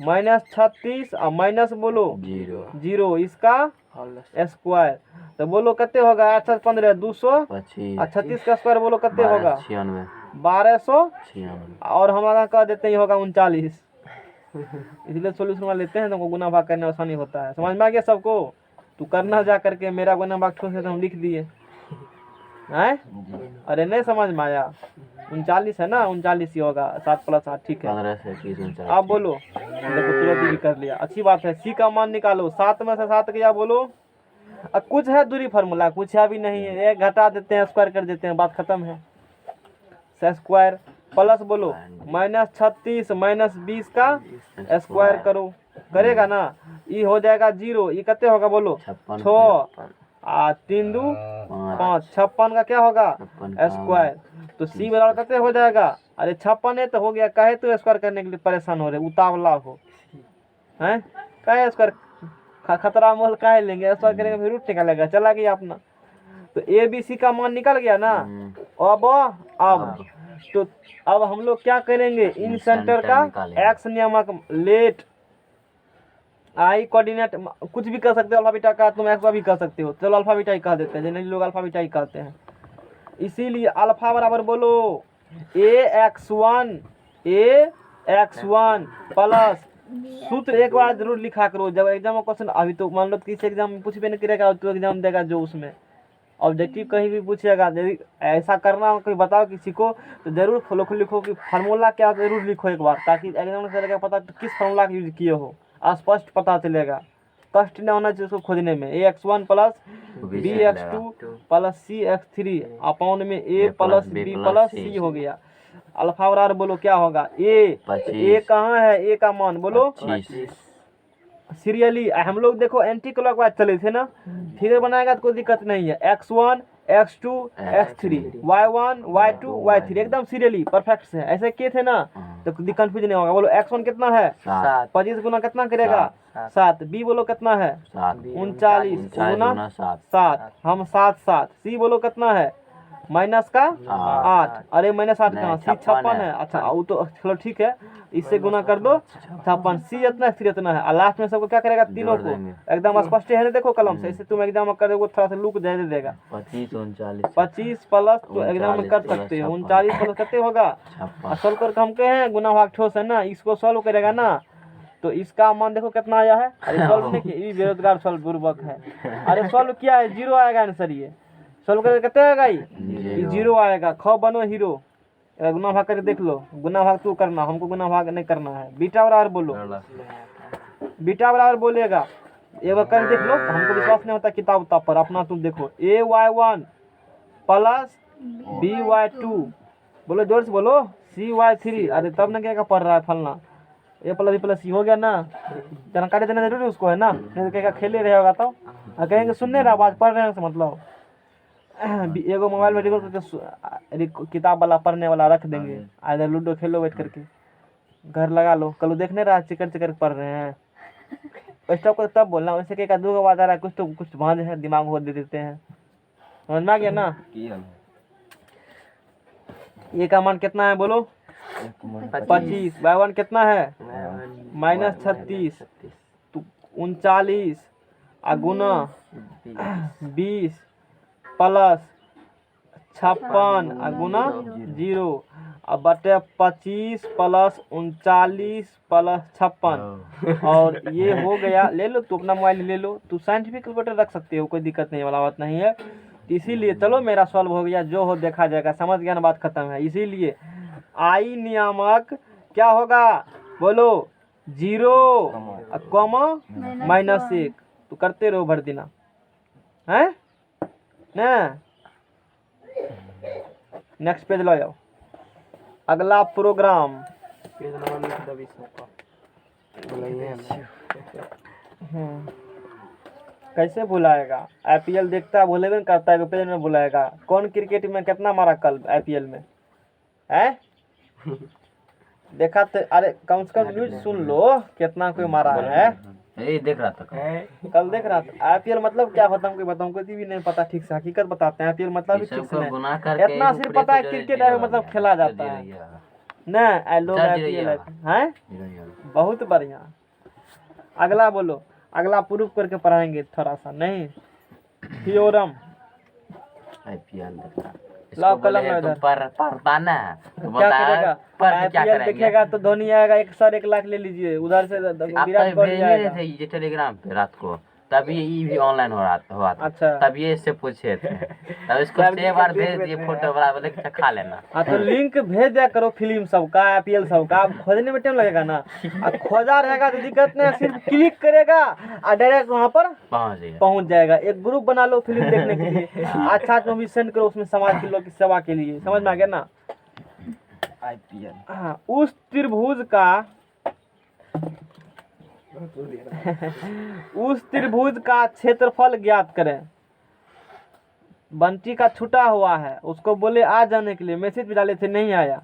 -36 और माइनस बोलो 0 इसका स्क्वायर। तो बोलो कितने होगा 8 7 15 225 और 36 का स्क्वायर बोलो कितने होगा 1296 और हमारा कह देते हैं होगा 39। इसलिए सोल्यूशन वाला लेते हैं तो गुना भाग करने में आसानी होता है। समझ में आ गया सबको, तू करना जा करके, मेरा गुना भाग ठोस है तो हम लिख दिए हैं। अरे नहीं समझ में आया, 39 है ना, 39 ही होगा, 7 + 8 ठीक है। 15 से 29 आप बोलो, देखो तुरंत भी कर लिया, अच्छी बात है। सी का मान निकालो, 7 में से 7 गया बोलो। अब कुछ है दूरी फार्मूला, कुछ है भी नहीं है, एक घटा देते हैं स्क्वायर कर देते हैं, बात खत्म है। स्क्वायर प्लस बोलो -36 -20 का स्क्वायर करो, करेगा ना, ये हो जाएगा 0। ये कितने होगा बोलो 6 3 2 5 56 का क्या होगा स्क्वायर। तो सी बराबर कितने हो जाएगा, अरे 56 है तो हो गया, कहे तो स्क्वायर करने के लिए परेशान हो रहे, उतावला हो हैं, कहे स्क्वायर खतरा मोल काहे लेंगे, स्क्वायर करेंगे फिर रूट निकालेगा, चला गया अपना। तो ए बी सी का मान निकल गया ना। अब तो अब हम लोग क्या करेंगे, इन सेंटर का एक्स नियामक लेट आई कोऑर्डिनेट कुछ भी कर सकते हो, अल्फा बीटा का तुम एक्स भी कर सकते हो, चलो अल्फा बीटा ही कह देते हैं, जिन्हें लोग अल्फा बीटा ही कहते हैं। इसीलिए अल्फा बराबर बोलो AX1 प्लस सूत्र एक बार जरूर लिखा करो जब एग्जाम में क्वेश्चन। अभी तो मान लो किसी एग्जाम में कुछ भी नहीं करेगा तो एग्जाम देगा जो उसमें ऑब्जेक्टिव कहीं भी पूछेगा, यदि ऐसा करना कोई बताओ किसी को तो जरूर फॉलो लिखो कि फार्मूला क्या जरूर लिखो एक बार, ताकि एग्जाम में चलेगा पता तो किस फार्मूला का यूज किए हो, स्पष्ट पता चलेगा, कष्ट नहीं होना चाहिए उसको खोजने में। AX1 plus BX2 plus CX3 upon में A plus B plus C हो गया। अल्फा बराबर बोलो क्या होगा ए कहाँ है, ए का मान बोलो सीरियली। हम लोग देखो एंटी क्लॉकवाइज चले थे ना, फिगर बनाएगा तो कोई दिक्कत नहीं है। X1 X2 X3 Y1 Y2 Y3 एकदम सीरियली परफेक्ट से ऐसे किए थे ना, तो कंफ्यूज नहीं होगा। बोलो X1 कितना है 25 गुना कितना करेगा 7, B बोलो कितना है 39 गुना 7, हम 7 7। C बोलो कितना है माइनस का हाँ। 8, अरे -8 नहीं, कहाँ, सी 56 56 है। है। अच्छा वो तो चलो ठीक है, इससे गुना कर दो 56, सी इतना है, सी इतना है, और लास्ट में सबको क्या करेगा, तीनों जोड़ को देंगे। एकदम स्पष्ट है ना, देखो कलम से, इससे तुम एग्जाम में कर दोगे थोड़ा सा लुक दे देगा। 25 39 25 प्लस तो एग्जाम में कर 39 सकते हो, प्लस 39 प्लस कितने होगा, 56 सोल्व करके हम कहे हैं गुना भाग ठोस है ना, इसको सोल्व करेगा ना तो इसका मान देखो कितना आया है, अरे सोल्व नहीं किया, ये बेरोजगार सोल्व बुर्बक है, अरे सोल्व किया है 0 आएगा आंसर, ये सोल्व करके कितने आएगा, ये 0 आएगा। ख बनो हीरो, गुना भाग करके देख लो, गुना भाग तू करना, हमको गुना भाग नहीं करना है। बीटा बराबर बोलो, बीटा बराबर बोलेगा, एक बार कर देख लो, हमको विश्वास नहीं होता किताब उताब पर, अपना तुम देखो, AY1 प्लस BY2, बोलो जोर से बोलो, CY3, अरे तब ना क्या पढ़ रहा है फलना, A plus B plus C हो गया ना, जानकारी देना जरूरी उसको है ना, नहीं तो कहेगा खेले रहे होगा, तो कहेंगे सुनने रहा आवाज पढ़ रहे हैं मतलब एगो मोबाइल में रिकॉर्ड करके किताब वाला पढ़ने वाला रख देंगे, इधर लूडो खेलो बैठ करके, घर लगा लो, कल देखने रहा चिकन चिकन पढ़ रहे हैं, स्टॉप को तब बोलना, वैसे कहेगा 2 आवाज आ रहा है, कुछ तो कुछ भांज है, दिमाग हो दे देते हैं, समझ में आ गया ना। ये का मान कितना है बोलो, 25, Y1 कितना है, -36, तो 39 गुना 20 प्लस 56 गुना 0, अब बटे 25 प्लस 39 प्लस 56, और ये हो गया। ले लो तू अपना मोबाइल ले लो, तू साइंटिफिक कैलकुलेटर रख सकते हो, कोई दिक्कत नहीं वाला बात नहीं है। इसीलिए चलो मेरा सॉल्व हो गया, जो हो देखा जाएगा, समझ गया ना, बात खत्म है। इसीलिए आई नियामक क्या होगा बोलो, 0 कॉमा -1, तो करते रहो भर देना है ना। नेक्स्ट पेज लो जाओ, अगला प्रोग्राम, पेज नंबर लिख दो 20 कैसे बुलाएगा, IPL देखता है, भूलेगा नहीं करता है, पेज में बुलाएगा। कौन क्रिकेट में कितना मारा कल IPL में है देखा तो, अरे कम से कम न्यूज सुन लो कितना कोई मारा है, यही देख रहा था कल देख रहा था। IPL मतलब क्या होता है हमको बताऊं, कोई भी नहीं पता ठीक से, हकीकत बताते हैं। IPL मतलब भी ठीक से नहीं, इतना सिर्फ पता है क्रिकेट मतलब खेला जाता है ना, आई लव IPL है, बहुत बढ़िया। अगला बोलो, अगला प्रूफ करके पढ़ाएंगे थोड़ा सा, नहीं थ्योरम, IPL लाओ कलम में इधर, पढ़ता ना तो क्या करेगा, IPL देखेगा तो धोनी आएगा 1 सर 1 लाख ले लीजिए उधर से, विराट कोहली आएगा। ये टेलीग्राम पे रात को, तभी ये भी ऑनलाइन हुआ था। अच्छा, तब ये इससे पूछे थे, तब इसको 6 बार भेज दिए फोटो बड़ा, बोले खा लेना। हाँ तो लिंक भेज दिया करो फिल्म सबका, IPL सबका, खोजने में टाइम लगेगा ना, खोजा रहेगा तो दिक्कत नहीं, सिर्फ क्लिक करेगा और डायरेक्ट वहाँ पर पहुँच जाएगा। एक ग्रुप बना लो फिल्म देखने के लिए, अच्छा मूवी सेंड करो, उसमें समाज के लोग की सेवा के लिए, समझ में आ गया ना। IPL, हाँ, उस त्रिभुज का उस त्रिभुज का क्षेत्रफल ज्ञात करें। बंटी का छूटा हुआ है, उसको बोले आ जाने के लिए, मैसेज भी डाले थे, नहीं आया।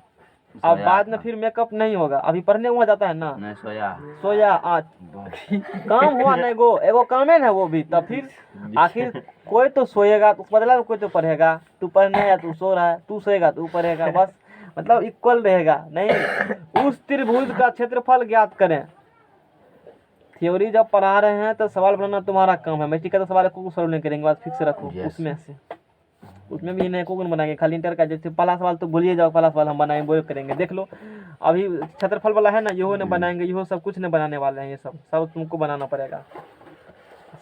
अब बाद में फिर मेकअप नहीं होगा, अभी पढ़ने हुआ जाता है ना, नहीं सोया आज काम हुआ नहीं, गो एगो काम है ना वो भी, तब फिर आखिर कोई तो सोएगा तो बदला, कोई तो पढ़ेगा, तू पढ़ने है तू सो रहा है, तू सोएगा तू पढ़ेगा, बस मतलब इक्वल रहेगा। नहीं, उस त्रिभुज का क्षेत्रफल ज्ञात करें। थ्योरी जब पढ़ा रहे हैं तो सवाल बनाना तुम्हारा काम है, मैट्रिक का तो सवाल को सॉल्व नहीं करेंगे, बात फिक्स रखो। उसमें से उसमें भी नहीं को बनाएंगे, खाली इंटर का जैसे पहला सवाल तो भूलिए जाओ, पहला सवाल हम बनाएंगे वो करेंगे। देख लो अभी क्षेत्रफल वाला है ना, यहो नहीं बनाएंगे, यहो सब कुछ नहीं बनाने वाले हैं, ये सब तुमको बनाना पड़ेगा,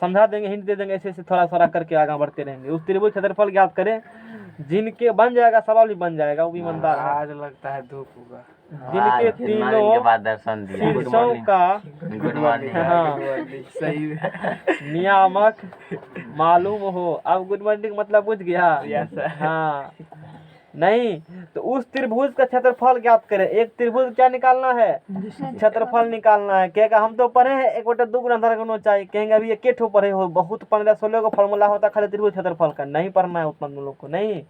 समझा देंगे, हिंट दे देंगे, ऐसे ऐसे थोड़ा थोड़ा करके आगे बढ़ते रहेंगे। उस त्रिभुज क्षेत्रफल ज्ञात करें, जिनके बन जाएगा, सवाल भी बन जाएगा, वो भी ईमानदार है। आज लगता है धूप होगा। जिनके तीनों दर्शन दिया, शीर्षों का गुड मॉर्निंग, हाँ सही नियामक मालूम हो। अब गुड मॉर्निंग मतलब बुझ गया, हाँ नहीं तो उस त्रिभुज का क्षेत्रफल ज्ञात करें। एक त्रिभुज क्या निकालना है, क्षेत्रफल निकालना है। कहेगा हम तो पढ़े हैं 1/2 गुना अंदर करना चाहिए, कहेंगे अभी एक ठो पढ़े हो, बहुत 15-16 का फॉर्मूला होता खाली त्रिभुज क्षेत्रफल का, नहीं पढ़ना है उतना लोग को, नहीं।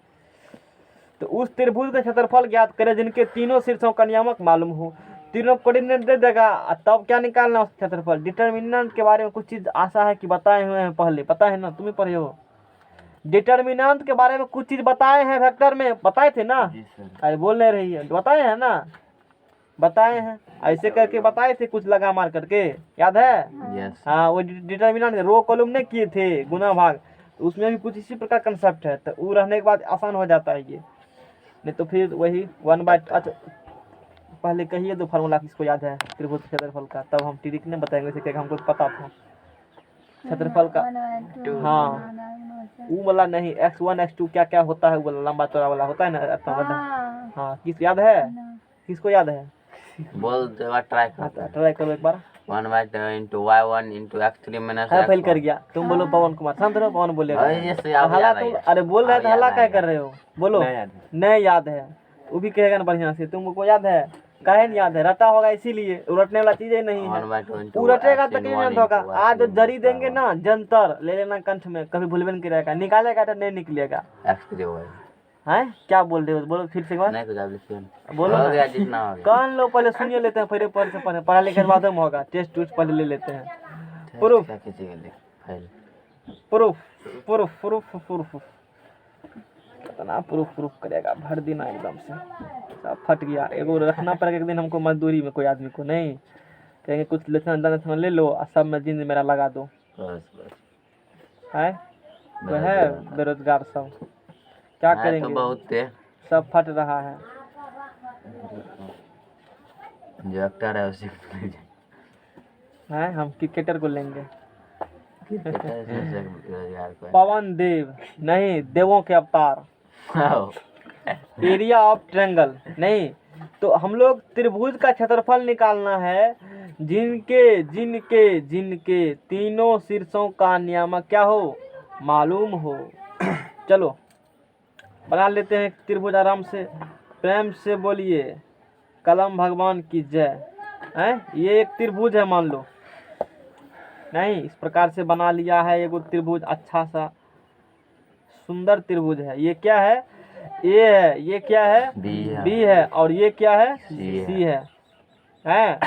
तो उस त्रिभुज का क्षेत्रफल ज्ञात करें जिनके तीनों शीर्षों का नियामक मालूम हो। तीनों कोऑर्डिनेट दे देगा, तब क्या निकालना उस क्षेत्रफल। डिटरमिनेंट के बारे में कुछ चीज आशा है कि बताए हुए हैं पहले, पता है ना, तुम ही पढ़े हो। डिटर्मिनेंट के बारे में कुछ चीज बताए हैं वेक्टर में, बताए थे ना? जी सर। अरे बोल नहीं रही है, बताए हैं ना? बताए हैं, ऐसे करके बताए थे कुछ लगा मार करके, याद है? यस। हाँ, वो डिटर्मिनेंट रो कॉलम नहीं किए थे, गुना भाग, तो उसमें भी कुछ इसी प्रकार कंसेप्ट है, तो वो रहने के बाद आसान हो जाता है ये। नहीं तो फिर वही 1/, अच्छा पहले कहिए दो फार्मूला किसको याद है त्रिभुज क्षेत्रफल का, तब हम ट्रिक नहीं बताएंगे, वैसे क्या हमको पता था क्षेत्रफल का। हाँ, वो वाला नहीं, x1 x2 क्या क्या होता है, वो वाला लंबा चौड़ा वाला होता है ना अपना वाला। हाँ, किस याद है? किसको याद है? बोल दो, ट्राई कर। ट्राई करो एक बार। 1/2 into y1 into x3 minus हाँ, फेल x1। कर गया। तुम बोलो पवन कुमार, शांत रहो, पवन बोलेगा। अरे से याद हल्ला याद तुम, आया। अरे बोल रहे थे, हल्ला क्या कर रहे हो? बोलो। नहीं याद नहीं याद है। है, वो भी कहेगा ना बढ़िया से। तुमको याद है? काहे नहीं याद है? रटा होगा इसीलिए, उलटने वाला चीज ही नहीं है। 1/2 into उलटेगा x तो in क्यों 1 नहीं होगा? into आज जो x3 जरी minus देंगे y1। ना, जंतर ले लेना कंठ में, कभी भूलबे नहीं करेगा, निकालेगा तो नहीं निकलेगा। x3 y। हैं क्या बोल रहे हो? बोलो फिर से एक बार। नहीं कुछ आप लिखिए। बोलो हो ना। गया जितना हो गया। कान लो, पहले सुनिए लेते हैं, फिर पढ़ से पढ़े, पढ़ा लिखे के बाद में होगा। टेस्ट टूस्ट पहले ले लेते हैं। प्रूफ क्या कीजिएगा लिख file. Proof proof proof proof कितना प्रूफ करेगा, भर देना एकदम से सब फट गया। एगो रखना पड़ेगा एक दिन हमको मजदूरी में, कोई आदमी को नहीं कहेंगे कुछ लेसन ले लो और सब में जिंद मेरा लगा दो। बस बस है वो है बेरोजगार सब, क्या तो करेंगे? बहुत है। सब फट रहा है। जो एक्टर है उसी को ले हैं हम क्रिकेटर को लेंगे। क्रिकेटर से रोजगार को। पवन देव नहीं, देवों के अवतार। एरिया ऑफ ट्रायंगल नहीं, तो हम लोग त्रिभुज का क्षेत्रफल निकालना है जिनके जिनके जिनके तीनों शीर्षों का नियामक क्या हो, मालूम हो। चलो बना लेते हैं त्रिभुज आराम से, प्रेम से बोलिए कलम भगवान की जय। हैं ये एक त्रिभुज है मान लो, नहीं इस प्रकार से बना लिया है एगो त्रिभुज, अच्छा सा सुंदर त्रिभुज है। ये क्या है? ए है, ये क्या है? बी है, और ये क्या है? सी है। हैं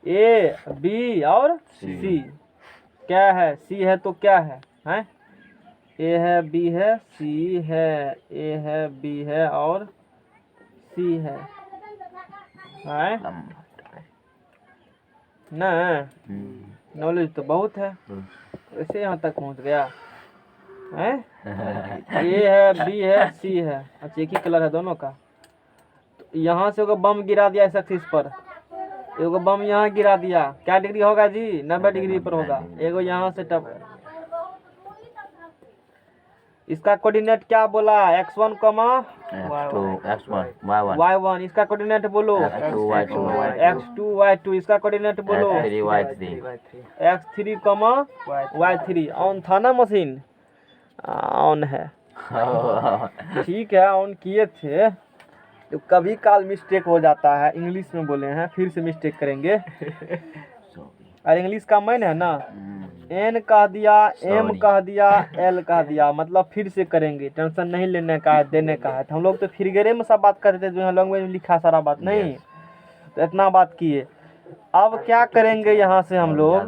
ए बी और सी क्या है? सी है तो क्या है? हैं ए है, बी है, सी है, ए है, बी है और सी है। हैं ना, नॉलेज तो बहुत है, ऐसे यहाँ तक पहुँच गया है। ए है, बी है, सी है, अच्छा एक ही कलर है दोनों का। तो यहाँ से एगो बम गिरा दिया इस एक्सिस पर, एगो बम यहाँ गिरा दिया, क्या डिग्री होगा जी? 90 डिग्री पर होगा। एगो यहाँ से टप, इसका कोऑर्डिनेट क्या बोला? x1, y1। इसका कोऑर्डिनेट बोलो x2, y2। इसका कोऑर्डिनेट बोलो x3, y3। ऑन था ना मशीन? ऑन है। ठीक है, ऑन किए थे तो कभी काल मिस्टेक हो जाता है, इंग्लिश में बोले हैं, फिर से मिस्टेक करेंगे। और इंग्लिश का मैन है ना, एन कह दिया, एम कह दिया, एल कह दिया, मतलब फिर से करेंगे, टेंशन नहीं लेने का है, देने का है। तो हम लोग तो फिर में सब बात करते थे, जो लैंग्वेज में लिखा सारा बात नहीं, तो इतना बात किए। अब क्या करेंगे यहाँ से हम लोग?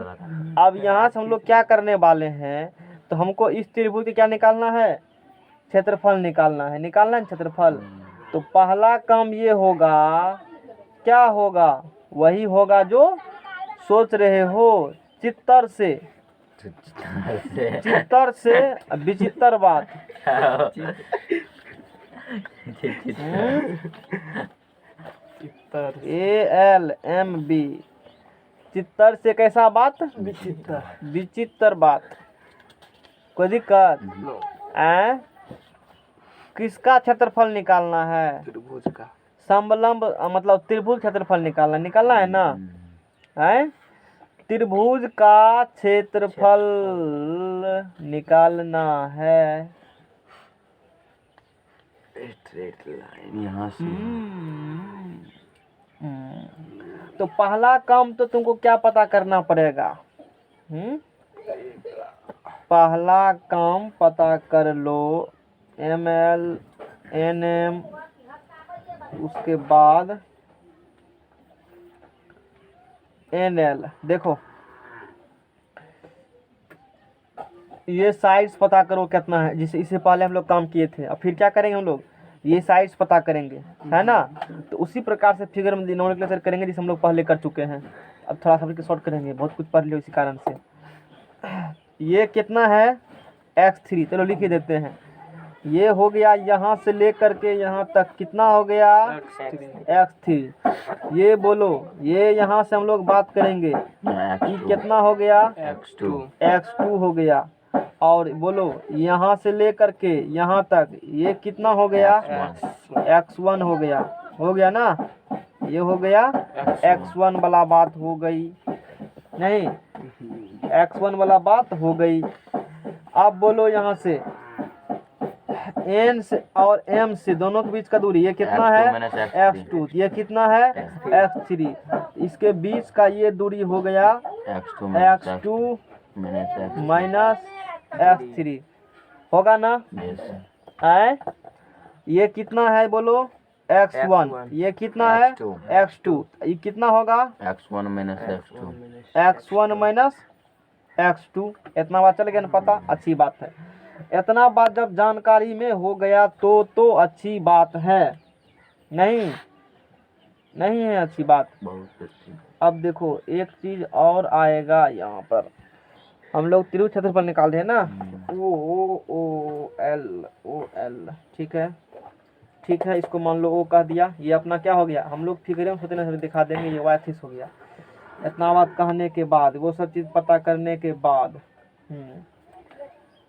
अब यहाँ से हम लोग क्या करने वाले हैं? तो हमको इस त्रिभुज के क्या निकालना है? क्षेत्रफल निकालना है। निकालना है क्षेत्रफल, तो पहला काम ये होगा, क्या होगा? वही होगा जो सोच रहे हो, चित्तर से विचित्र बात। ALMB चित्तर से कैसा बात? विचित्र बात। कोई दिक्कत? किसका क्षेत्रफल निकालना है? त्रिभुज का। समलंब मतलब त्रिभुज क्षेत्रफल निकालना है ना? है त्रिभुज का क्षेत्रफल निकालना है। स्ट्रेट लाइन यहाँ से। तो पहला काम तो तुमको क्या पता करना पड़ेगा? पहला काम पता कर लो ML NM, उसके बाद NL। देखो ये साइड्स पता करो कितना है, जिससे इससे पहले हम लोग काम किए थे। अब फिर क्या करेंगे हम लोग, ये साइड्स पता करेंगे, है ना। तो उसी प्रकार से फिगर में नोमेनक्लेचर करेंगे जिसे हम लोग पहले कर चुके हैं। अब थोड़ा सा शॉर्ट करेंगे, बहुत कुछ पढ़ लियो इसी कारण से। ये कितना है x3, चलो लिख ही देते हैं। ये हो गया यहाँ से लेकर के यहाँ तक कितना हो गया x3। ये बोलो, ये यहाँ से हम लोग बात करेंगे कि कितना हो गया x2 हो गया। और बोलो यहाँ से लेकर के यहाँ तक ये कितना हो गया x1 हो गया ना। ये हो गया x1 वाला बात हो गई, नहीं x1 वाला बात हो गई। अब बोलो यहाँ से n से और m से दोनों के बीच का दूरी ये कितना है x2, ये कितना है x3। इसके बीच का ये दूरी हो गया x2 माइनस x3 होगा ना। है ये कितना है बोलो x1, ये कितना है x2, ये कितना होगा x1 minus x2, x1 minus x2। इतना बात चल गया ना पता, अच्छी बात है। इतना बात जब जानकारी में हो गया तो अच्छी बात है, नहीं है अच्छी बात, बहुत अच्छी। अब देखो एक चीज और आएगा यहाँ पर, हम लोग त्रिभुज क्षेत्रफल निकाल हैं ना, ओ एल, ठीक है। इसको मान लो ओ कह दिया, ये अपना क्या हो गया, हम लोग फिगर में सोचने से दिखा देंगे, ये y3 हो गया। इतना बात कहने के बाद, वो सब चीज पता करने के बाद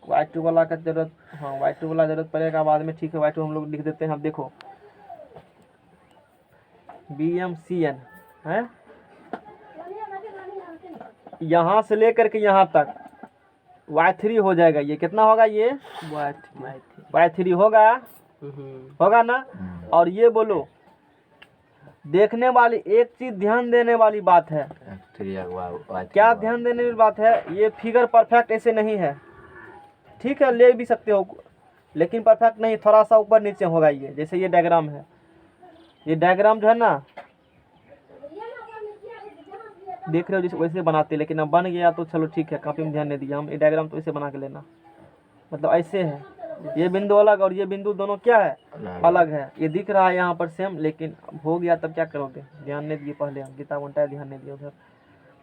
y2 वाला का जरूरत, हाँ y2 वाला जरूरत पड़ेगा बाद में, ठीक है। y2 हम लोग लिख देते हैं। अब देखो BMCN है, यहाँ से लेकर के यहाँ तक y3 हो जाएगा। ये कितना होगा, ये y3 होगा ना। और ये बोलो, देखने वाली एक चीज ध्यान देने वाली बात है, क्या ध्यान देने वाली बात है, ये फिगर परफेक्ट ऐसे नहीं है, ठीक है ले भी सकते हो, लेकिन परफेक्ट नहीं, थोड़ा सा ऊपर नीचे होगा। ये जैसे ये डायग्राम है, ये डायग्राम जो है ना देख रहे हो जैसे वैसे बनाते, लेकिन अब बन गया तो चलो ठीक है, काफी में ध्यान नहीं दिया हम। ये डायग्राम तो ऐसे बना के लेना, मतलब ऐसे है, ये बिंदु अलग और ये बिंदु दोनों क्या है अलग है। ये दिख रहा है यहाँ पर सेम, लेकिन हो गया तब क्या करोगे, ध्यान नहीं दिए पहले, हम गीता बनता है ध्यान नहीं दिया उधर,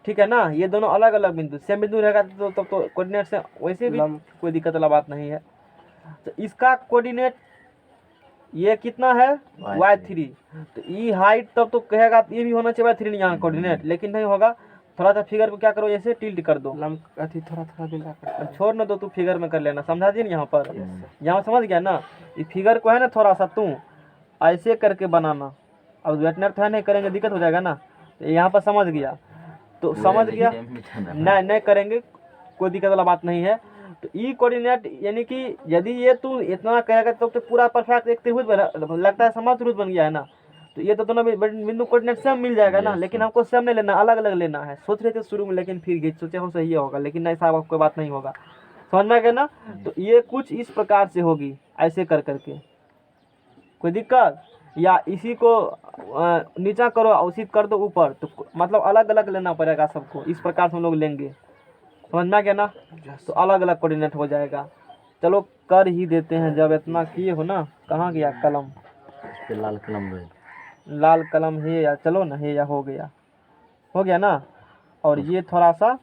ठीक है ना। ये दोनों अलग अलग बिंदु, सेम बिंदु रहेगा तो तब तो कोऑर्डिनेट से वैसे भी कोई दिक्कत वाला बात नहीं है। तो इसका कोऑर्डिनेट ये कितना है y3, तो ये हाइट तब तो कहेगा ये भी होना चाहिए y3 यहाँ कोऑर्डिनेट, लेकिन नहीं होगा। थोड़ा सा फिगर को क्या करो, ऐसे टिल्ट कर दो, थोड़ा मिला कर, छोड़ ना दो, तू फिगर में कर लेना, समझा दी ना यहाँ पर, यहाँ समझ गया ना। इस फिगर को है ना थोड़ा सा तू ऐसे करके बनाना, अब वेटनर तो है नहीं करेंगे दिक्कत हो जाएगा ना, तो यहाँ पर समझ गया तो समझ गया, नहीं करेंगे कोई दिक्कत वाला बात नहीं है। तो ई कोऑर्डिनेट यानी कि यदि ये तू इतना करेगा तो पूरा परफेक्ट एक त्रिभुज लगता है, समान त्रिभुज बन गया है ना। तो ये तो दोनों बिंदु कोऑर्डिनेट सेम मिल जाएगा ना, लेकिन हमको सेम नहीं लेना, अलग अलग लेना है। सोच रहे थे शुरू में, लेकिन फिर सोचे हम सही होगा, लेकिन ऐसा कोई बात नहीं होगा, समझ में गया ना। तो ये कुछ इस प्रकार से होगी, ऐसे कर करके, कोई दिक्कत, या इसी को नीचा करो उसी कर दो ऊपर, तो मतलब अलग अलग लेना पड़ेगा सबको, इस प्रकार से हम लोग लेंगे, समझ में गया ना। तो अलग अलग कोऑर्डिनेट हो जाएगा। चलो कर ही देते हैं, जब इतना किए हो ना। कहाँ गया कलम, इस पे लाल कलम है या, चलो ना है या, हो गया ना। और ये थोड़ा सा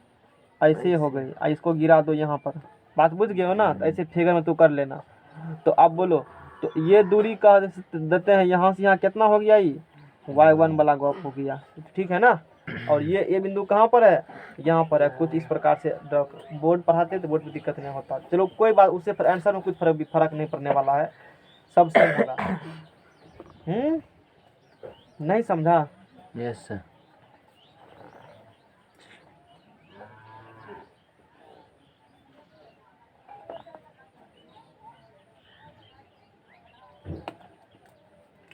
ऐसे हो गई, इसको गिरा दो यहाँ पर, बात बुझ गए हो ना। तो ऐसे फिगर में तू कर लेना। तो अब बोलो, तो ये दूरी कह देते हैं, यहाँ से यहाँ कितना हो गया, ये y1 वाला गॉप हो गया, ठीक है ना। और ये बिंदु कहाँ पर है, यहाँ पर है। कुछ इस प्रकार से बोर्ड पढ़ाते तो बोर्ड में दिक्कत नहीं होता, चलो कोई बात, उससे आंसर में कुछ फर्क नहीं पड़ने वाला है, सब सेम होगा। नहीं समझा? Yes sir.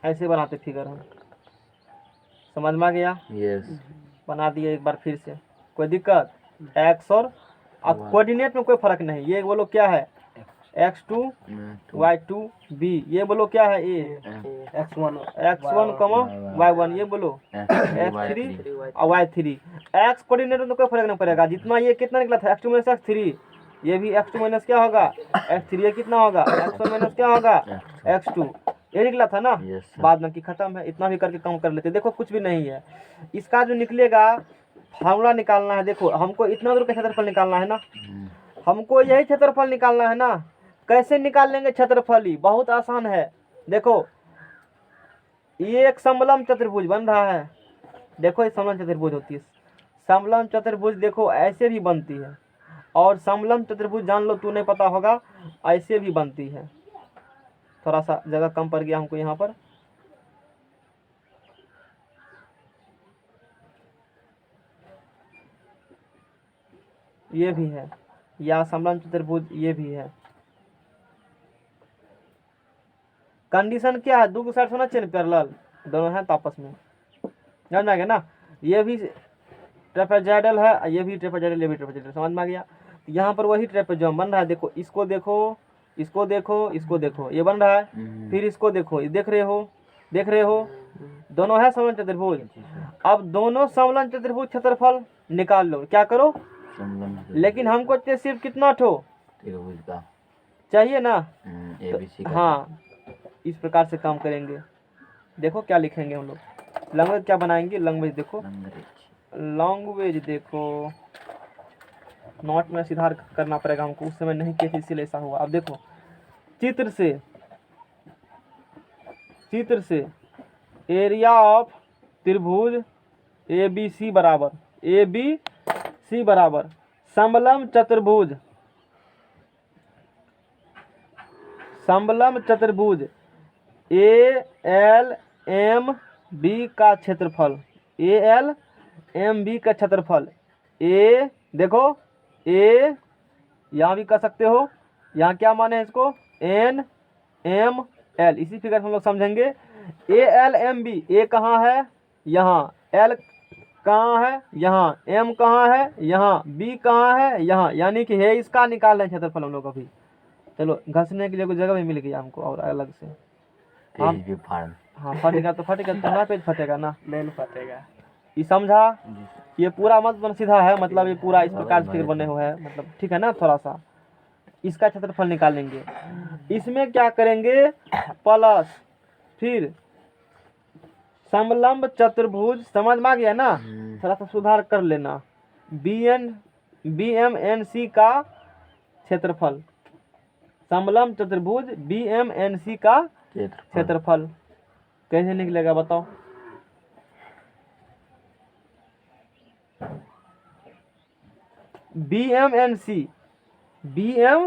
ऐसे बनाते फिगर हम, समझ में आ गया? यस। बना दिए एक बार फिर से, कोई दिक्कत? एक्स और कोऑर्डिनेट में कोई फर्क नहीं। ये बोलो क्या है, x2 y2 b, ये बोलो क्या है, ए x1 y1, ये बोलो x3 और y3। x कोऑर्डिनेट में तो कोई फर्क नहीं पड़ेगा, जितना ये कितना निकला था x2 में x3, ये भी x2 माइनस क्या होगा x3, ये कितना होगा x1 माइनस क्या होगा x2, ये निकला था ना। यस बाद में कि खत्म है, इतना भी करके कम कर लेते। देखो कुछ भी नहीं है, इसका जो निकलेगा फार्मूला निकालना है। देखो हमको इतना दूर का क्षेत्रफल निकालना है ना, हमको यही क्षेत्रफल निकालना है ना। कैसे निकाल लेंगे क्षेत्रफल ही, बहुत आसान है। देखो ये एक समलंब चतुर्भुज बन रहा है, देखो ये समलंब चतुर्भुज होती है। समलंब चतुर्भुज देखो ऐसे भी बनती है, और समलंब चतुर्भुज जान लो, तू नहीं पता होगा, ऐसे भी बनती है। थोड़ा सा जगह कम पड़ गया हमको यहाँ पर। ये भी है, या समलंब चतुर्भुज ये भी है। कंडीशन क्या है, दो के साइड होना चाहिए पैरेलल, दोनों हैं तो आपस में जान जाएगा ना। ये भी ट्रेपेजॉइडल है, ये भी ट्रेपेजॉइडल, ये भी ट्रेपेजॉइडल, समझ में आ गया। यहाँ पर वही ट्रेपेजॉइडल बन रहा है। देखो इसको देखो, इसको देखो, इसको देखो, ये बन रहा है। फिर इसको देखो, ये देख रहे हो, देख रहे हो, दोनों है समलंब चतुर्भुज। अब दोनों समलंब चतुर्भुज क्षेत्रफल निकाल लो, क्या करो, लेकिन हमको चाहिए सिर्फ कितना ठो त्रिभुज का चाहिए ना। ABC का। हाँ इस प्रकार से काम करेंगे। देखो क्या लिखेंगे हम लोग, लैंग्वेज क्या बनाएंगे, लैंग्वेज देखो, लैंग्वेज देखो, नोट में सुधार करना पड़ेगा हमको, उस समय नहीं किया थी इसीलिए ऐसा हुआ। अब देखो चित्र से एरिया ऑफ त्रिभुज ABC बराबर, ABC बराबर समलंब चतुर्भुज, समलंब चतुर्भुज ALMB का क्षेत्रफल, ALMB का क्षेत्रफल। ए देखो ए, यहाँ भी कर सकते हो, यहाँ क्या माने हैं इसको NML, इसी फिगर हम लोग समझेंगे। ALMB, ए कहाँ है यहाँ, L कहाँ है यहाँ, M कहाँ है यहाँ, B कहाँ है यहाँ, यानी कि है इसका निकाल रहे हैं क्षेत्रफल हम लोग अभी। चलो घसने के लिए कोई जगह भी मिल गया हमको और अलग से। हम हाँ फटेगा तो फटेगा, तुम्हारा पेज फटेगा ना, नहीं फटेगा। ये समझा, ये पूरा मत बन सीधा है, मतलब ये पूरा इस प्रकार से फिगर बने हुए हैं, मतलब ठीक है ना। थोड़ा सा इसका क्षेत्रफल निकालेंगे, इसमें क्या करेंगे प्लस, फिर समलंब चतुर्भुज, समझ में आ गया ना। थोड़ा सा सुधार कर लेना, BMNC का क्षेत्रफल, समलंब चतुर्भुज BMNC का क्षेत्रफल कैसे निकलेगा बताओ। BMNC BM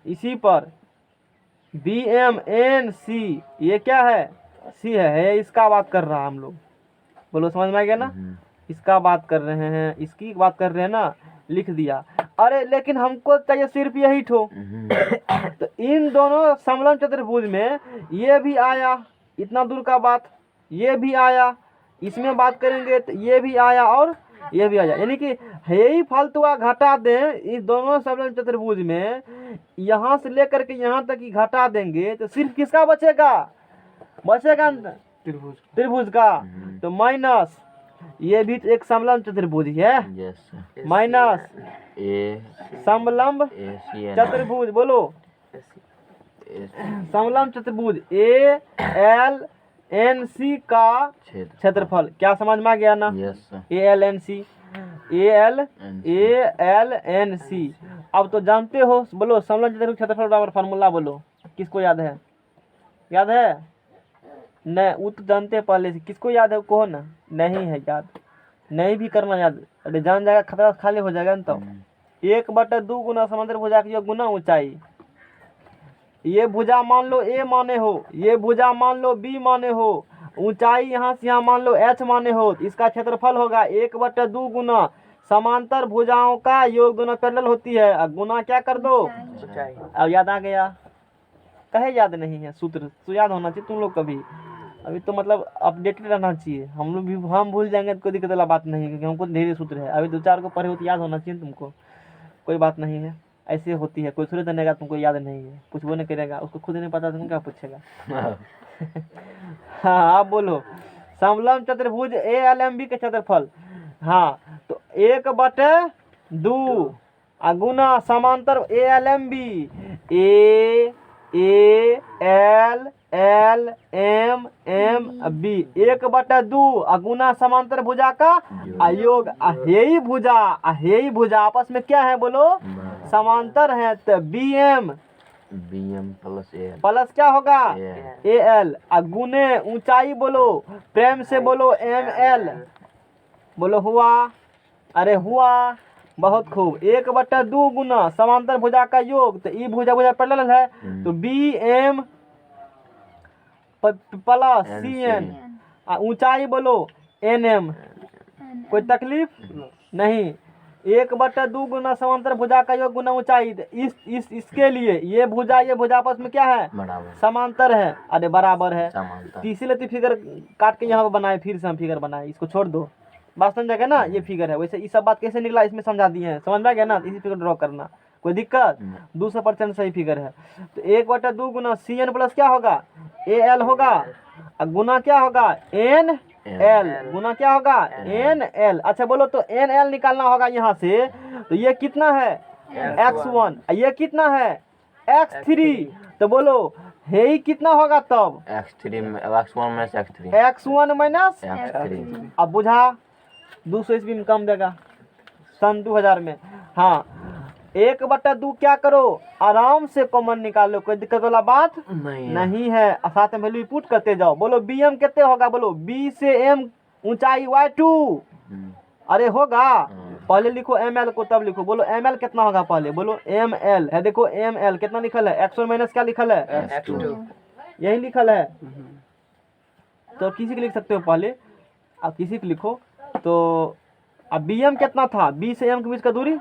इसी पर BMNC, ये क्या है C है, इसका बात कर रहा हम लोग, बोलो समझ में आ गया ना। इसका बात कर रहे हैं, इसकी बात कर रहे हैं ना, लिख दिया। अरे लेकिन हमको चाहिए सिर्फ यही ठो तो इन दोनों समलंब चतुर्भुज में ये भी आया, इतना दूर का बात, ये भी आया, इसमें बात करेंगे तो ये भी आया और ये भी आया, यानी कि यही फालतुआ घटा दें इस दोनों समलंब चतुर्भुज में, यहाँ से लेकर के यहाँ तक ही घटा देंगे तो सिर्फ किसका बचेगा, बचेगा त्रिभुज का। तो माइनस ये भी एक समलंब चतुर्भुज है, माइनस समलंब चतुर्भुज, बोलो समलंब चतुर्भुज ALNC का क्षेत्रफल, क्या समझ में आ गया ना। ALNC अब तो जानते हो, बोलो समलंब चतुर्भुज क्षेत्रफल बराबर फार्मूला, बोलो किसको याद है, याद है नहीं, वो तो जानते हैं पहले से, किसको याद है कहो ना, नहीं है याद, नहीं भी करना याद, अरे जान जाएगा खतरा खाली हो जाएगा ना। तो 1/2 गुना समंदर भुजा की गुना ऊंचाई, ये भुजा मान लो A माने हो, ये भुजा मान लो B माने हो, ऊंचाई यहाँ से यहाँ मान लो H माने हो, इसका क्षेत्रफल होगा 1/2 गुना समांतर भुजाओं का योग, दोनों पैरेलल होती है, अब गुना क्या कर दो, अब याद आ गया, कहे याद नहीं है, सूत्र तो याद होना चाहिए तुम लोग कभी, अभी तो मतलब अपडेटेड रहना चाहिए। हम लोग भी हम भूल जाएंगे तो कोई दिक्कत वाला बात नहीं है, क्योंकि हमको ढेर सूत्र है, अभी 2-4 को पढ़े हो तो याद होना चाहिए तुमको, कोई बात नहीं है, ऐसे होती है। कोई सूर्य देनेगा तुमको याद नहीं है, कुछ वो नहीं करेगा, उसको खुद नहीं पता, तुम क्या पूछेगा। हाँ आप बोलो समलंब चतुर्भुज ALMB का क्षेत्रफल, हाँ तो 1 बटे 2 गुना समांतर ALMB ALMB 1 बटे 2 गुना समांतर भुजा का योग। हेई भुजा आपस में क्या है बोलो? समांतर है। तो BM प्लस क्या होगा? AL गुने ऊंचाई बोलो, प्रेम से बोलो ML। बोलो हुआ? अरे हुआ, बहुत खूब। 1 बटा 2 गुना समांतर भुजा का योग। तो ई भुजा पैरेलल है, तो BM प्लस CN ऊंचाई बोलो NM। कोई तकलीफ नहीं। 1 बटा 2 गुना समांतर भुजा का योग गुना ऊंचाई। इसके लिए ये भुजा आपस में क्या है? समांतर है। अरे बराबर है, तो इसीलिए फिगर काट के यहाँ पे बनाए। फिर से हम फिगर बनाए, इसको छोड़ दो। बात समझ गया ना? ये फिगर है। वैसे ये सब बात कैसे निकला इसमें समझा दिए हैं, समझ में गया ना? इसी फिगर ड्रॉ करना, कोई दिक्कत? 200% सही फिगर है। तो 1 बटा 2 गुना CN प्लस क्या होगा? AL होगा, गुना क्या होगा? NL गुना क्या होगा? NL। अच्छा बोलो, तो NL निकालना होगा यहाँ से। तो ये कितना है? X1। ये कितना है? X3। तो बोलो हे कितना होगा तब? X1 minus X3। अब बुझा 200 ईस्वी में कम देगा, सन 2000 में। हाँ, 1 बटा 2 क्या करो? आराम से कॉमन निकालो, कोई दिक्कत वाला बात नहीं है। साथ में वैल्यू पुट करते जाओ। बोलो BM कितने होगा? बोलो B से M ऊंचाई Y2। अरे होगा, पहले लिखो ML को तब लिखो। बोलो ML कितना होगा? पहले बोलो ML है। देखो ML कितना लिखल है? X1 माइनस क्या लिखल है? X2। यही लिखल है। तो किसी के लिख सकते हो पहले, अब किसी को लिखो। तो अब BM कितना था? B से M के बीच का दूरी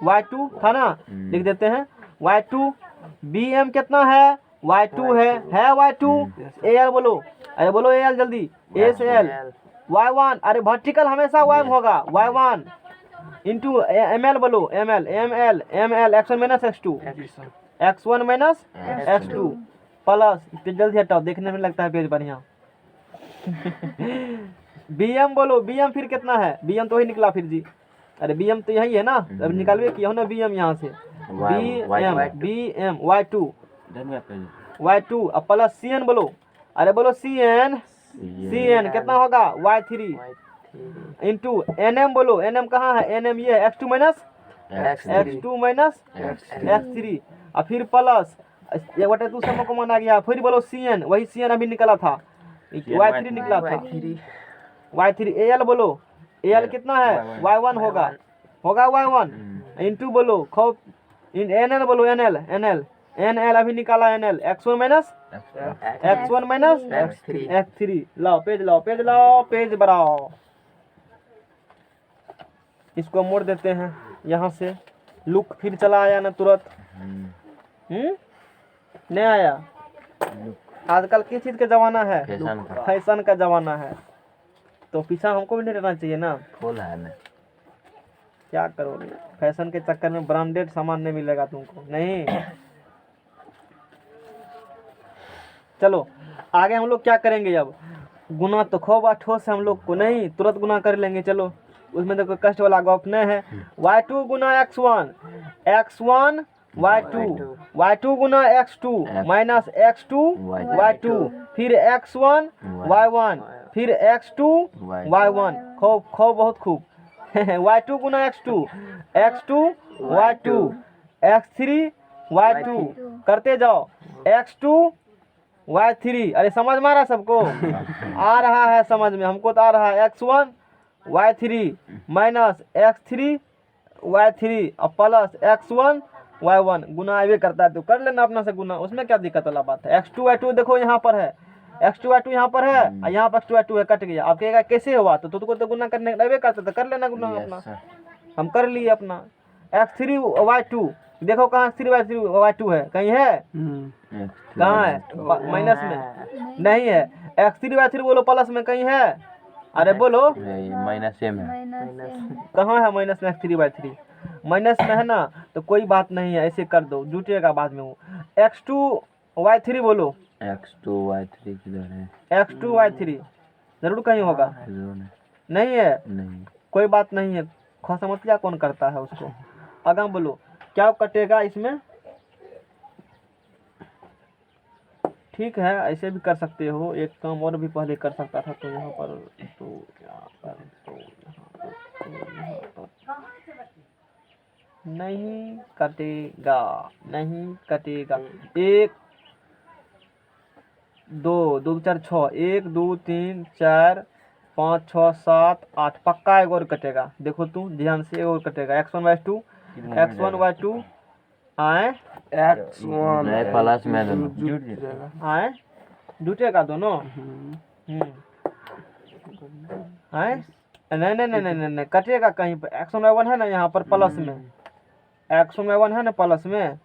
Y2 था ना? लिख देते हैं Y2। BM कितना है? Y2 है Y2। AL बोलो, अरे बोलो AL जल्दी। A से L Y1। अरे वर्टिकल हमेशा Y होगा, Y1 इंटू ML बोलो, ML X1 minus X1 minus X2 plus, जल्दी हटाओ, देखने में लगता है पेज बढ़िया। BM बोलो, BM फिर कितना है? BM तो ही निकला फिर जी। अरे BM तो यही है ना, अब निकालवे किया हो ना BM यहाँ से। BM Y2 अब प्लस CN बोलो, अरे बोलो CN कितना होगा? Y3 इंटू NM बोलो, NM कहाँ है? NM ये X2 माइनस X3 और फिर प्लस 1 बटा 2 सब को माना गया। फिर बोलो CN, वही CN अभी निकला था, Y3 निकला था। Y3 AL बोलो, AL कितना है? Y1 होगा Y1 इंटू बोलो खूब NL बोलो, NL अभी निकाला NL X1 माइनस X3। लाओ पेज बढ़ाओ। इसको मोड़ देते हैं यहाँ से। लुक फिर चला आया ना तुरंत? नहीं आया। आजकल किस चीज का जमाना है? फैशन का जमाना है। तो पीछा हमको भी नहीं रहना चाहिए ना? क्या करोगे? फैशन के चक्कर में ब्रांडेड सामान नहीं मिलेगा तुमको, नहीं। चलो आगे हम लोग क्या करेंगे? अब गुना तो खूब आठों से हम लोग को नहीं, तुरंत गुना कर लेंगे। चलो, उसमें तो कोई कष्ट वाला गप नहीं है। Y2 गुना X1 Y2 गुना X2 माइनस X2 Y2 फिर X1 Y1 फिर X2 Y1। खूब बहुत खूब। Y2 गुना X2 Y2 X3 Y2 करते जाओ, X2 Y3। अरे समझ में आ रहा सबको? आ रहा है समझ में, हमको तो आ रहा है। X1 Y3 minus X3 Y3 और प्लस X1 Y1 गुना ये करता है, तो कर लेना अपना से गुना, उसमें क्या दिक्कत वाला बात है? X2 Y2 देखो यहाँ पर है, X2 Y2 यहाँ पर है और यहाँ पर X2 Y2 है, कट गया। आप कहेगा कैसे हुआ? तो तुमको तो गुना करने लगे करते, तो कर लेना गुना अपना। हम कर लिए अपना। X3 Y2 देखो कहाँ X3 Y2 है? कहीं है? कहाँ है? माइनस में नहीं है। X3 Y3 बोलो प्लस में कहीं है? अरे बोलो माइनस में। कहाँ है माइनस में? X3 Y3 माइनस में है ना? तो कोई बात नहीं है, ऐसे कर दो, जुटेगा बाद में वो। X2 Y3 बोलो, X2 Y3 किधर है? X2 Y3 जरूर कहीं होगा, नहीं है? नहीं, कोई बात नहीं है, खोसमतिया कौन करता है उसको। आगे बोलो क्या कटेगा इसमें। ठीक है, ऐसे भी कर सकते हो, एक काम और भी पहले कर सकता था। तो यहाँ पर तो क्या कर, तो यहाँ पर नहीं कटेगा, नहीं कटेगा। 1 2 2 4 6, 1 2 3 4 5 6 7 8, पक्का एक और कटेगा। देखो तू ध्यान से, एक और कटेगा। x1/2 x1/2 आए प्लस में दोनों आए जुटेगा दोनों। आए नहीं नहीं नहीं नहीं नहीं कटेगा कहीं पर। x1/1 है ना यहाँ पर प्लस में, x1/1 है ना प्लस में।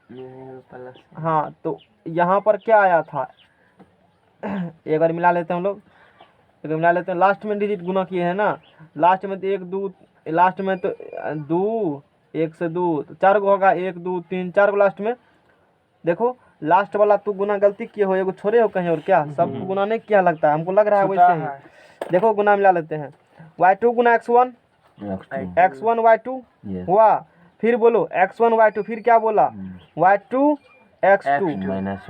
हाँ तो यहाँ पर क्या आया था, एक बार मिला लेते हैं हम लोग, एक बार मिला लेते हैं। लास्ट में डिजिट गुना किए हैं ना, लास्ट में तो 1 2, लास्ट में तो 2, 1 से 2 तो 4 गो होगा, 1 2 3 4 गो लास्ट में। देखो लास्ट वाला तू गुना गलती किए हो, एगो छोड़े हो कहीं और क्या, सब गुना नहीं किया लगता है, हमको लग रहा है वैसे ही। देखो गुना मिला लेते हैं, y2 गुना x1 y2 हुआ। फिर बोलो x1 y2, फिर क्या बोला y2 x2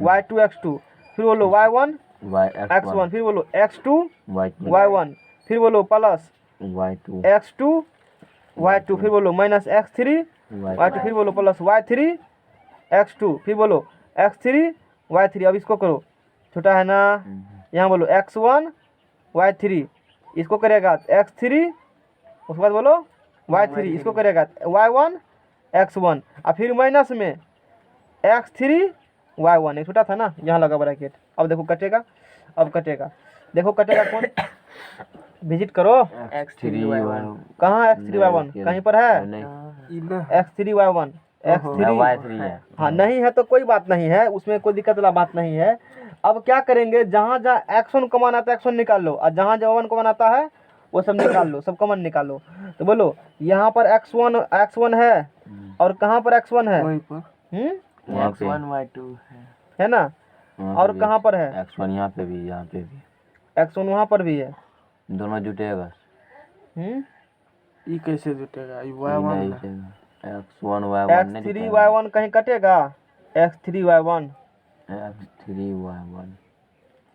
y2 x2, फिर बोलो y1 x1, फिर बोलो x2 y1, फिर बोलो प्लस x2 y2, फिर बोलो माइनस x3 y2, फिर बोलो प्लस y3 x2, फिर बोलो x3 y3। अब इसको करो, छोटा है ना, यहाँ बोलो x1 y3, इसको करेगा x3, उसके बाद बोलो y3, इसको करेगा y1 x1, और फिर माइनस में x3 y1। एक छोटा था ना, यहाँ लगा ब्रैकेट। अब देखो कटेगा, अब कटेगा, देखो कटेगा कौन, विजिट करो। x3 y1 कहाँ x3 y1 कहीं पर है, x3 y1 x3 है। हाँ नहीं है तो कोई बात नहीं है, उसमें कोई दिक्कत वाला बात नहीं है। अब क्या करेंगे, जहाँ जहाँ x1 कॉमन आता है x1 निकाल लो, और जहाँ जहाँ y1 कॉमन आता है वो सब निकाल लो, सब कॉमन निकालो। तो बोलो यहाँ पर x1 है, और कहाँ पर x1 है, x1 y2 है ना, और कहाँ पर है x1, यहाँ पे भी, यहाँ पे भी x1 वहाँ पर भी है, दोनों जुटेगा। ये कैसे जुटेगा, ये y1 x1 y1 x3 y1 कहीं कटेगा, x3 y1 x3 y1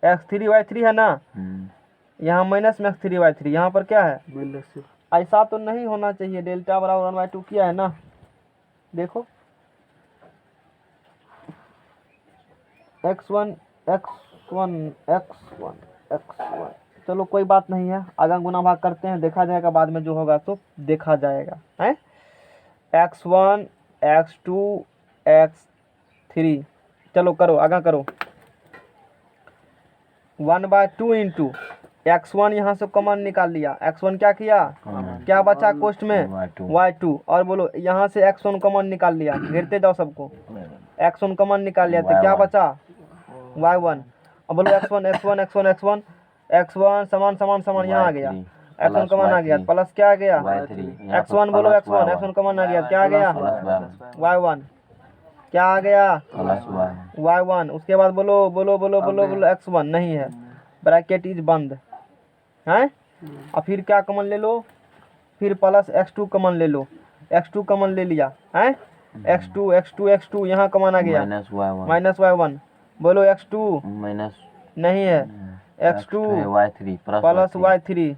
x3 y3 है ना, यहाँ माइनस में x3 y3, यहाँ पर क्या है, ऐसा तो नहीं होना चाहिए, डेल्टा बराबर 1/2 किया है ना। देखो x1 x1 x1 x1, चलो कोई बात नहीं है, आगे गुना भाग करते हैं, देखा जाएगा बाद में, जो होगा तो देखा जाएगा। है x1 x2 x3, चलो करो आगे करो। 1/2 इंटू x1, यहाँ से कॉमन निकाल लिया, x1 क्या किया, क्या बचा कोष्ट में y2, और बोलो यहाँ से x1 कॉमन निकाल लिया, घेरते जाओ सबको, x1 कॉमन निकाल लिया तो क्या बचा y1। अब बोलो x1 x1 x1 x1 x1 समान समान समान, यहाँ आ गया x1 कॉमन आ गया, प्लस क्या आ गया x1, बोलो x1 x1 कॉमन आ गया, क्या आ गया y1, क्या आ गया y1। उसके बाद बोलो बोलो बोलो बोलो बोलो x1 नहीं है, ब्रैकेट इज बंद है। और फिर क्या कॉमन ले लो, फिर प्लस x2 कॉमन ले लो, x2 कॉमन ले लिया है, x2 x2 x2 यहाँ कॉमन आ गया माइनस y1, बोलो x2 माइनस नहीं है, x2 y3 प्लस y3,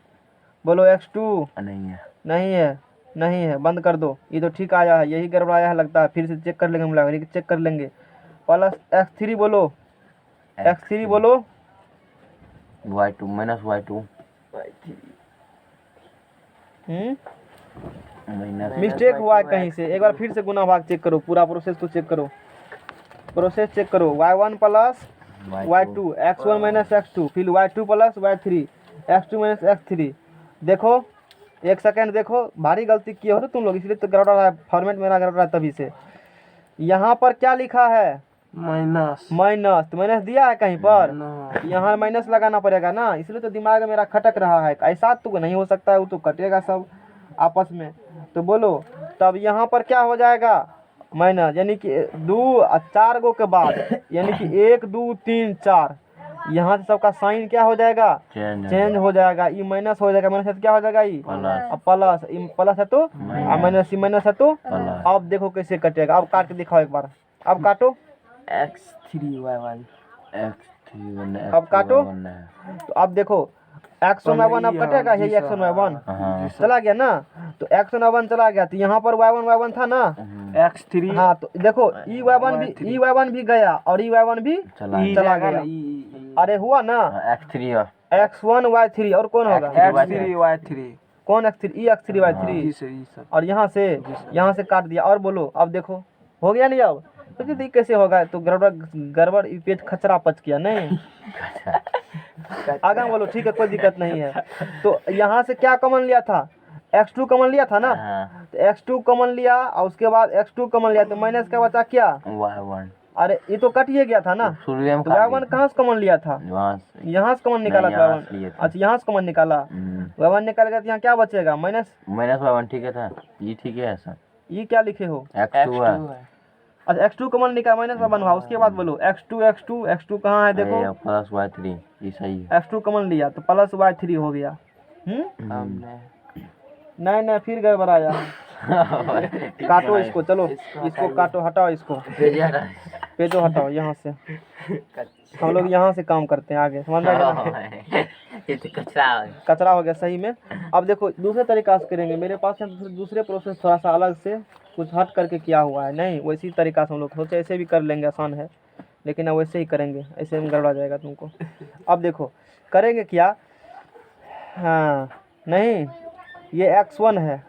बोलो x2 नहीं है, नहीं है, बंद कर दो। ये तो ठीक आया है, यही गड़बड़ाया है लगता है, फिर से चेक कर लेंगे हम लोग, चेक कर लेंगे। प्लस x3 बोलो, x3 बोलो y2 माइनस y2 मिस्टेक हुआ है कहीं से, एक बार फिर से गुना भाग चेक करो, पूरा प्रोसेस तो चेक करो, प्रोसेस चेक करो। y1 plus y2 x1 minus x2, फिर y2 plus y3 x2 minus x3। देखो एक सेकंड, देखो भारी गलती किए हो ना तुम लोग, इसलिए तो गड़बड़ा रहा है, फॉर्मेट मेरा गड़बड़ा है तभी से। यहाँ पर क्या लिखा है माइनस, तो माइनस दिया है कहीं पर, यहाँ माइनस लगाना पड़ेगा ना, इसलिए तो दिमाग मेरा खटक रहा है। ऐसा तो नहीं हो सकता है, वो तो कटेगा सब आपस में। तो बोलो तब यहाँ पर क्या हो जाएगा माइनस, यानी कि 2 और 4 गो के बाद, यानी कि 1 2 3 4, यहाँ से सबका साइन क्या हो जाएगा, चेंज चेंज हो जाएगा। ई माइनस हो जाएगा, माइनस है तो क्या हो जाएगा ई प्लस अब प्लस, ई प्लस है तो माइनस, ई माइनस है तो प्लस अब देखो कैसे कटेगा। अब काट के दिखाओ एक बार, अब काटो। x3y1 x3 अब काटो तो अब देखो x1y1 अब कटेगा, यही x1y1 हाँ चला गया ना, तो x1y1 चला गया, तो यहाँ पर y1 था ना। x3 हाँ तो देखो y1 भी गया और y1 भी चला गया। अरे हुआ ना x3 x1 y3 और कौन होगा x3y3 कौन x3 x3 y3 सब और यहाँ से काट दिया। और बोलो अब देखो हो गया नहीं। अब तो जी कैसे होगा, तो गड़बड़ ई पेज खचरा पच गया नहीं। आगे बोलो, ठीक है कोई दिक्कत नहीं है। तो यहाँ से क्या कॉमन लिया था, x2 कॉमन लिया था ना, तो x2 कॉमन लिया और उसके बाद x2 कॉमन लिया, तो माइनस का बचा क्या y1। अरे ये तो कट ही गया था ना, शुरू में तो y1 कहाँ से कॉमन लिया था, यहाँ से कॉमन निकाला था y1। अच्छा यहाँ से कॉमन निकाला, y1 निकाल गया तो यहाँ क्या बचेगा माइनस y1 ठीक है था, ये ठीक है ऐसा, ये क्या लिखे हो x2 है। अच्छा x2 कॉमन निकाल माइनस y1 हुआ, उसके बाद बोलो x2 कहाँ है देखो, प्लस y3 ये सही है। x2 कॉमन लिया तो प्लस y3 हो गया। नहीं फिर गड़बड़ाया। काटो इसको, चलो इसको काटो, हटाओ इसको, पेजो हटाओ यहाँ से। हम लोग यहाँ से काम करते हैं आगे, समझ में आया? ये तो कचरा हो गया सही में। अब देखो दूसरे तरीका से करेंगे, मेरे पास है दूसरे प्रोसेस थोड़ा सा अलग से कुछ हट करके किया हुआ है, नहीं वैसी तरीका से हम लोग सोचे ऐसे भी कर लेंगे, आसान है, लेकिन अब वैसे ही करेंगे, ऐसे में गड़बड़ा जाएगा तुमको। अब देखो करेंगे क्या, हाँ नहीं ये x1 है,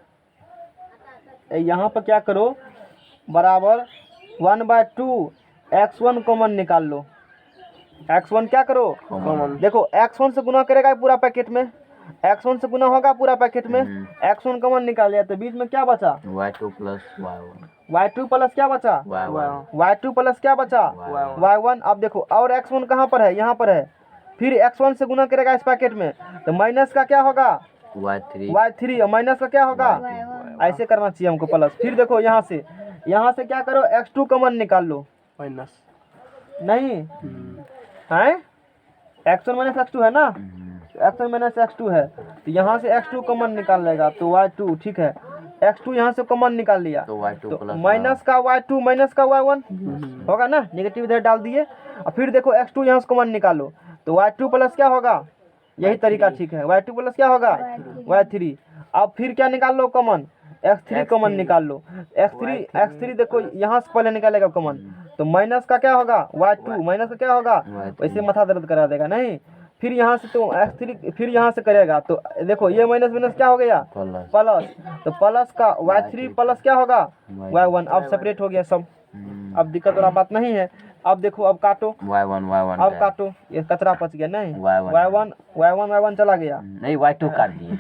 यहाँ पर क्या करो बराबर 1/2 x1 कॉमन निकाल लो। x1 क्या करो कॉमन, देखो x1 से गुना करेगा पूरा पैकेट में, x1 से गुना होगा पूरा पैकेट में, x1 कॉमन निकाल लिया तो बीच में क्या बचा y2 plus y1, y2 plus क्या बचा y2 प्लस क्या बचा y1। अब देखो और x1 कहाँ पर है, यहाँ पर है, फिर x1 से गुना करेगा इस पैकेट में तो माइनस का क्या होगा y3 और माइनस का क्या होगा, ऐसे करना चाहिए हमको प्लस। फिर देखो यहाँ से क्या करो x2 कॉमन निकाल लो, माइनस नहीं है x1 माइनस x2 है ना, x1 माइनस x2 है तो यहाँ से x2 कॉमन निकाल लेगा तो y2 ठीक है, x2 यहाँ से कॉमन निकाल लिया तो माइनस का y2 माइनस का y1 होगा ना, नेगेटिव इधर डाल दिए। और फिर देखो x2 यहाँ से कॉमन निकालो तो y2 प्लस क्या होगा, यही तरीका ठीक है, y2 प्लस क्या होगा y3। अब फिर क्या निकाल लो कॉमन, x3 कॉमन निकाल लो, x3 देखो यहाँ से पहले निकालेगा कॉमन तो माइनस का क्या होगा y2 माइनस का क्या होगा, वैसे माथा दर्द करा देगा नहीं। फिर यहाँ से तो x3 फिर यहाँ से करेगा तो देखो ये माइनस माइनस क्या हो गया प्लस, तो प्लस का y3 प्लस क्या होगा y1। अब सेपरेट हो गया सब, अब दिक्कत वाला बात नहीं है। अब देखो अब काटो y1 अब काटो, ये कचरा पच गया नहीं, y1 चला गया नहीं y2 काट दिए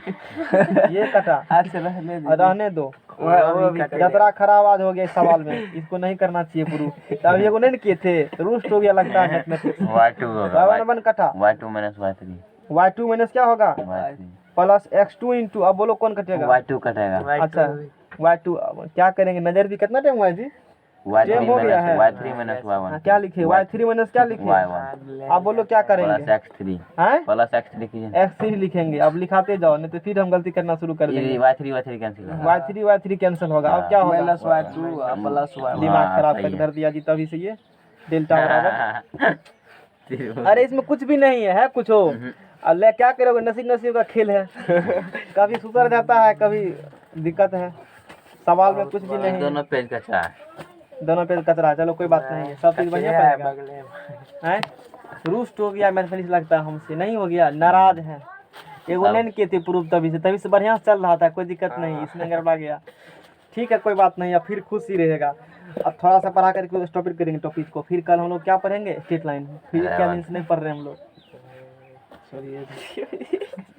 ये कटा रहने दो, जतरा खराब आज हो गया इस सवाल में, इसको नहीं करना चाहिए प्रूफ, तब ये को नहीं किए थे रूस्ट हो गया लगता है मैथमेटिक्स। y1 कटा y2 minus y3, y2 minus क्या होगा प्लस x2 इंटू, अब बोलो कौन कटेगा y2 कटेगा। अच्छा y2 क्या करेंगे, नजर भी कितना टाइम हुआ है जी, y3 हो गया है y3 माइनस y1 क्या लिखे y3 माइनस क्या लिखे y1, अब बोलो क्या करेंगे प्लस x3 हैं प्लस x3 कीजिए, x3 लिखेंगे। अब लिखाते जाओ नहीं तो फिर हम गलती करना शुरू कर देंगे, y3 कैंसिल y3 कैंसिल होगा। अब क्या होगा माइनस y2 प्लस y1। दिमाग खराब कर दिया जी तभी से, ये डेल्टा बराबर अरे इसमें कुछ भी नहीं है कुछ हो, अल्लाह क्या करोगे, नसीब का खेल है, कभी सुधर जाता है कभी दिक्कत है, सवाल में कुछ भी नहीं, दोनों पेज कचरा है, दोनों पेज कचरा। चलो कोई बात नहीं है, सब चीज बढ़िया पड़ेगा हैं। रूस्ट हो गया मैथमेटिक्स लगता है हमसे, नहीं हो गया नाराज है, एगो नहीं किए थे प्रूफ तभी से बढ़िया से चल रहा था, कोई दिक्कत नहीं, इसमें गड़बड़ा गया। ठीक है कोई बात नहीं, अब फिर खुश ही रहेगा। अब थोड़ा सा पढ़ा करके टॉपिक करेंगे टॉपिक को, फिर कल हम लोग क्या पढ़ेंगे स्ट्रेट लाइन, फिर क्या नहीं पढ़ रहे हम लोग।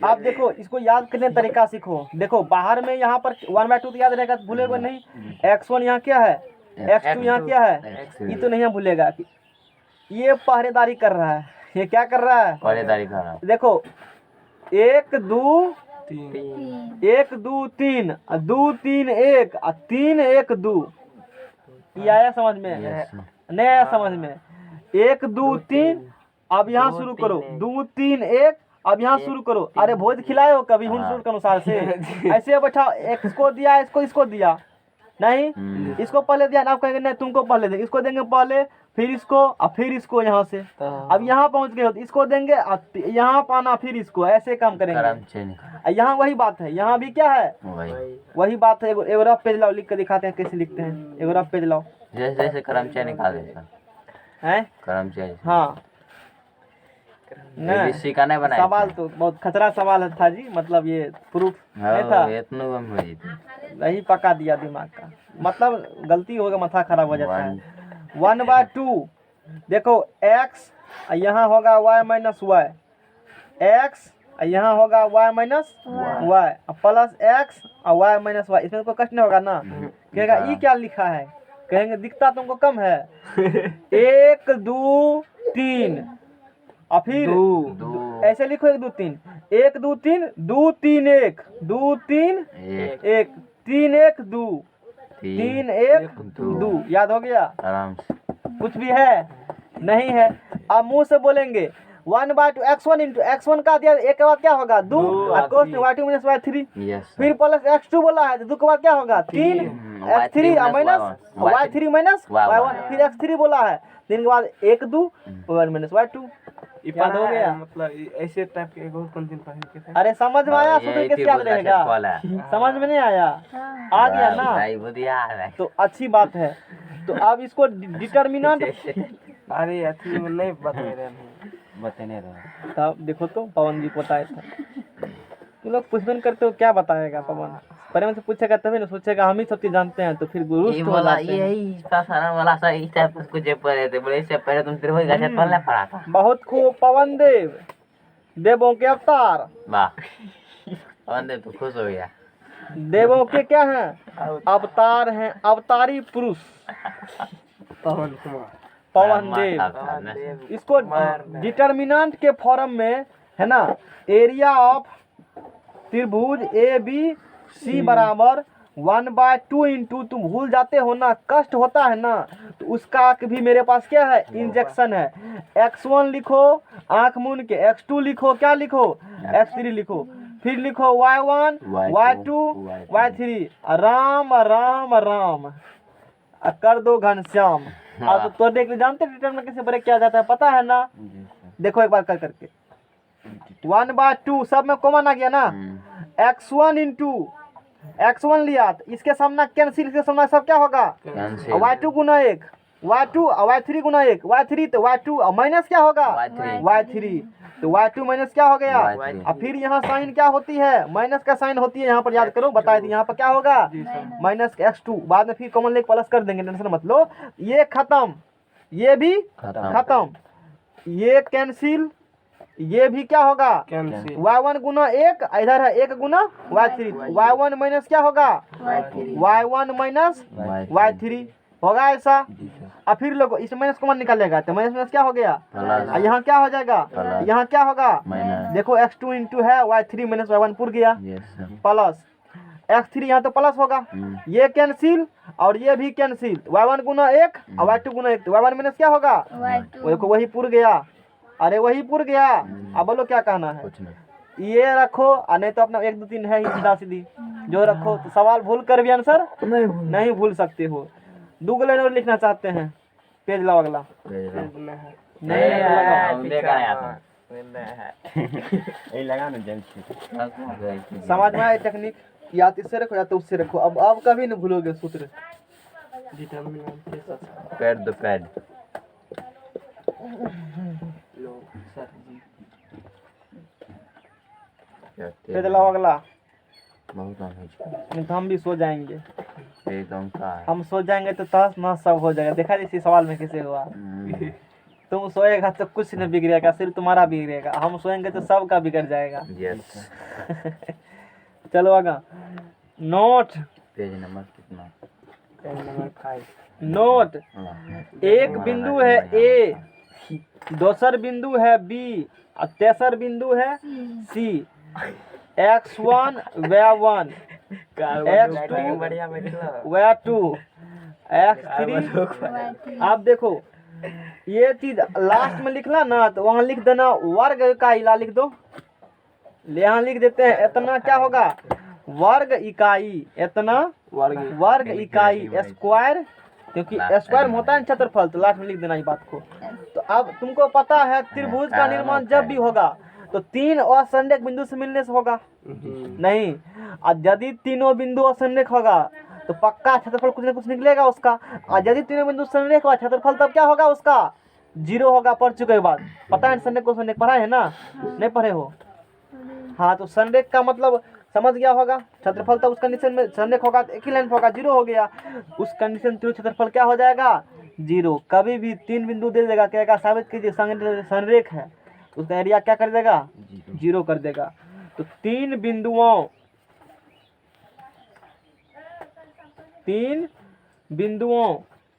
आप देखो इसको याद करने तरीका सीखो, देखो बाहर में यहाँ पर 1/2 तो याद रहेगा, भूलेगा नहीं, x1 यहाँ क्या है x2 यहाँ क्या है, ये तो नहीं भूलेगा कि ये पहरेदारी कर रहा है, ये क्या कर रहा है पहरेदारी कर रहा है। देखो 1 2 3 2 3 1 3 1 2, ये आया समझ में नहीं आया समझ में, 1 2 3 अब यहाँ शुरू करो 2 3 1। अब यहाँ शुरू करो। अरे भोज खिलाए हो कभी हुन के अनुसार से ऐसे बैठाओ। एक्स को दिया, इसको दिया नहीं, इसको पहले दिया ना, आप कहेंगे नहीं तुमको पहले देंगे, इसको देंगे पहले, फिर इसको और फिर इसको यहाँ से। अब यहाँ पहुँच गए हो तो इसको देंगे और यहाँ पाना, फिर इसको, ऐसे काम करेंगे। यहाँ वही बात है, यहाँ भी क्या है वही बात है। एगो रफ पेज लाओ, लिख के दिखाते हैं कैसे लिखते हैं। एगो रफ पेज लाओ, जैसे जैसे कर्मचारी निकाल देता हैं कर्मचारी। हाँ ABC का नहीं बनाया सवाल तो बहुत खतरा सवाल था जी, मतलब ये प्रूफ नहीं था, इतना कम हो जाती। नहीं पका दिया दिमाग का, मतलब गलती हो गया, माथा खराब हो जाता है। 1/2 देखो x यहाँ होगा y माइनस वाई, x यहाँ होगा y minus Y plus x और y माइनस वाई। इसमें कोई कष्ट नहीं होगा ना। कहेगा ये क्या लिखा है, कहेंगे दिखता तुमको कम है। 1 2 3 और फिर ऐसे लिखो 1 2 3 1 2 3 2 3 1 2 3 1 3 1 2 3 1 2। याद हो गया आराम से। कुछ भी है नहीं है। अब मुंह से बोलेंगे 1/2 x1 इंटू x1 का दिया, एक के बाद क्या होगा 2 और कोस में y2 माइनस y3, फिर प्लस x2 बोला है तो 2 के बाद क्या होगा 3 x3 minus y3 minus y1, फिर x3 बोला है 3 के बाद 1 2 y1 माइनस y2। याद हो गया, मतलब ऐसे टाइप के एगो कौन दिन पढ़े के थे। अरे समझ में आया, सूत्र कैसे याद रहेगा, समझ में नहीं आया, आ गया ना तो अच्छी बात है। तो अब इसको डिटर्मिनेंट अरे अथी में नहीं बता रहे रहे। तब देखो तो पवन जी बताए था। तुम लोग पूछन करते हो क्या बताएगा पवन, पहले से पूछेगा तभी ना सोचेगा हम ही सब चीज जानते हैं, तो फिर गुरु ये वाला यही सारा वाला सा इस टाइप कुछ पढ़े थे, बोले इससे पहले तुम त्रिभुज का क्षेत्रफल नहीं पढ़ा था। बहुत खूब। पवन देव देवों के अवतार, वाह पवन देव तो खुश हो गया। देवों के क्या हैं अवतार हैं, अवतारी पुरुष पवन कुमार पवन देव। इसको डिटर्मिनेंट के फॉर्म में है ना, एरिया ऑफ त्रिभुज ABC बराबर 1/2 इंटू, तुम भूल जाते हो ना, कष्ट होता है ना, तो उसका भी मेरे पास क्या है इंजेक्शन है। x1 लिखो आंख मूंद के, x2 लिखो, क्या लिखो x3 लिखो, फिर लिखो y1 y2 y3, Ram Ram Ram कर दो घनश्याम। अब तो देख ले, जानते डिटर्मिनेंट कैसे ब्रेक किया जाता है पता है ना। देखो एक बार कर करके 1/2 सब में कॉमन आ गया ना, x1 इंटू x1 लिया तो इसके सामना कैंसिल, इसके सामना सब क्या होगा y2 गुना 1 y2 और y3 गुना 1 y3, तो y2 और माइनस क्या होगा y3, तो y2 माइनस क्या हो गया। और फिर यहाँ साइन क्या होती है, माइनस का साइन होती है, यहाँ पर याद करो बताए थी, यहाँ पर क्या होगा माइनस x2, बाद में फिर कॉमन लेके प्लस कर देंगे, टेंशन मत लो। ये खत्म, ये भी खत्म, ये कैंसिल, ये भी क्या होगा y1 गुना 1, इधर है 1 गुना y3, y1 माइनस क्या होगा y1 माइनस y3 होगा ऐसा। अब फिर लोग इस माइनस कॉमन निकालेगा तो माइनस माइनस क्या हो गया, यहाँ क्या हो जाएगा, यहाँ क्या होगा, देखो x2 इंटू है y3 माइनस y1 पूर गया, प्लस x3 यहाँ तो प्लस होगा, ये कैंसिल और ये भी कैंसिल, y1 गुना 1 और y2 गुना 1, तो y1 माइनस क्या होगा देखो वही पूर गया। अरे वही पूर गया। अब बोलो क्या कहना है, ये रखो और नहीं तो अपना 1 2 3 है ही सीधा सीधी जो रखो। तो सवाल भूल कर भी आंसर नहीं भूल सकते हो। 2 लाइन और लिखना चाहते हैं, पेज लाओ अगला। समझ में आए टेक्निक, या तो इससे रखो या तो उससे रखो। अब कभी नहीं भूलोगे सूत्र। पैड दो पैड पेज लाओ अगला। बहुत नहीं तो हम भी सो जाएंगे, एकदम का हम सो जाएंगे तो तहस नहस सब हो जाएगा। देखा इसी सवाल में कैसे हुआ, तुम सोएगा तो कुछ नहीं बिगड़ेगा, सिर्फ तुम्हारा बिगड़ेगा, हम सोएंगे तो सबका बिगड़ जाएगा। यस चलो आगा। नोट पेज नंबर कितना, पेज नंबर 5। नोट, एक बिंदु है ए, दूसर बिंदु है बी और तेसर बिंदु है सी। x1 y1 x2 y2 x3। आप देखो ये चीज लास्ट में लिखना ना तो वहाँ लिख देना वर्ग इकाई, ला लिख दो, यहाँ लिख देते हैं इतना क्या होगा वर्ग इकाई, इतना वर्ग इकाई स्क्वायर, क्योंकि स्क्वायर में होता है क्षेत्रफल, तो लास्ट में लिख देना इस बात को। तो अब तुमको पता है त्रिभुज का निर्माण जब भी होगा तो तीन असंरेख बिंदु से मिलने से होगा नहीं, और यदि तीनों बिंदु असंरेख होगा तो पक्का क्षेत्रफल कुछ न कुछ निकलेगा उसका, और यदि तीनों बिंदु संरेख होगा क्षेत्रफल तब क्या होगा उसका 0 होगा। पढ़ चुके बाद पता है संरेख को संरेख पढ़ा है ना, नहीं पढ़े हो? हाँ, तो संरेख का मतलब समझ गया होगा, क्षेत्रफल तब उस कंडीशन में संरेख होगा तो एक ही लाइन पर होगा, 0 हो गया, उस कंडीशन थ्रू क्षेत्रफल क्या हो जाएगा 0। कभी भी 3 बिंदु दे देगा, कहेगा साबित कीजिए संरेख है, तो उसका एरिया क्या कर देगा 0 कर देगा। तो तीन बिंदुओं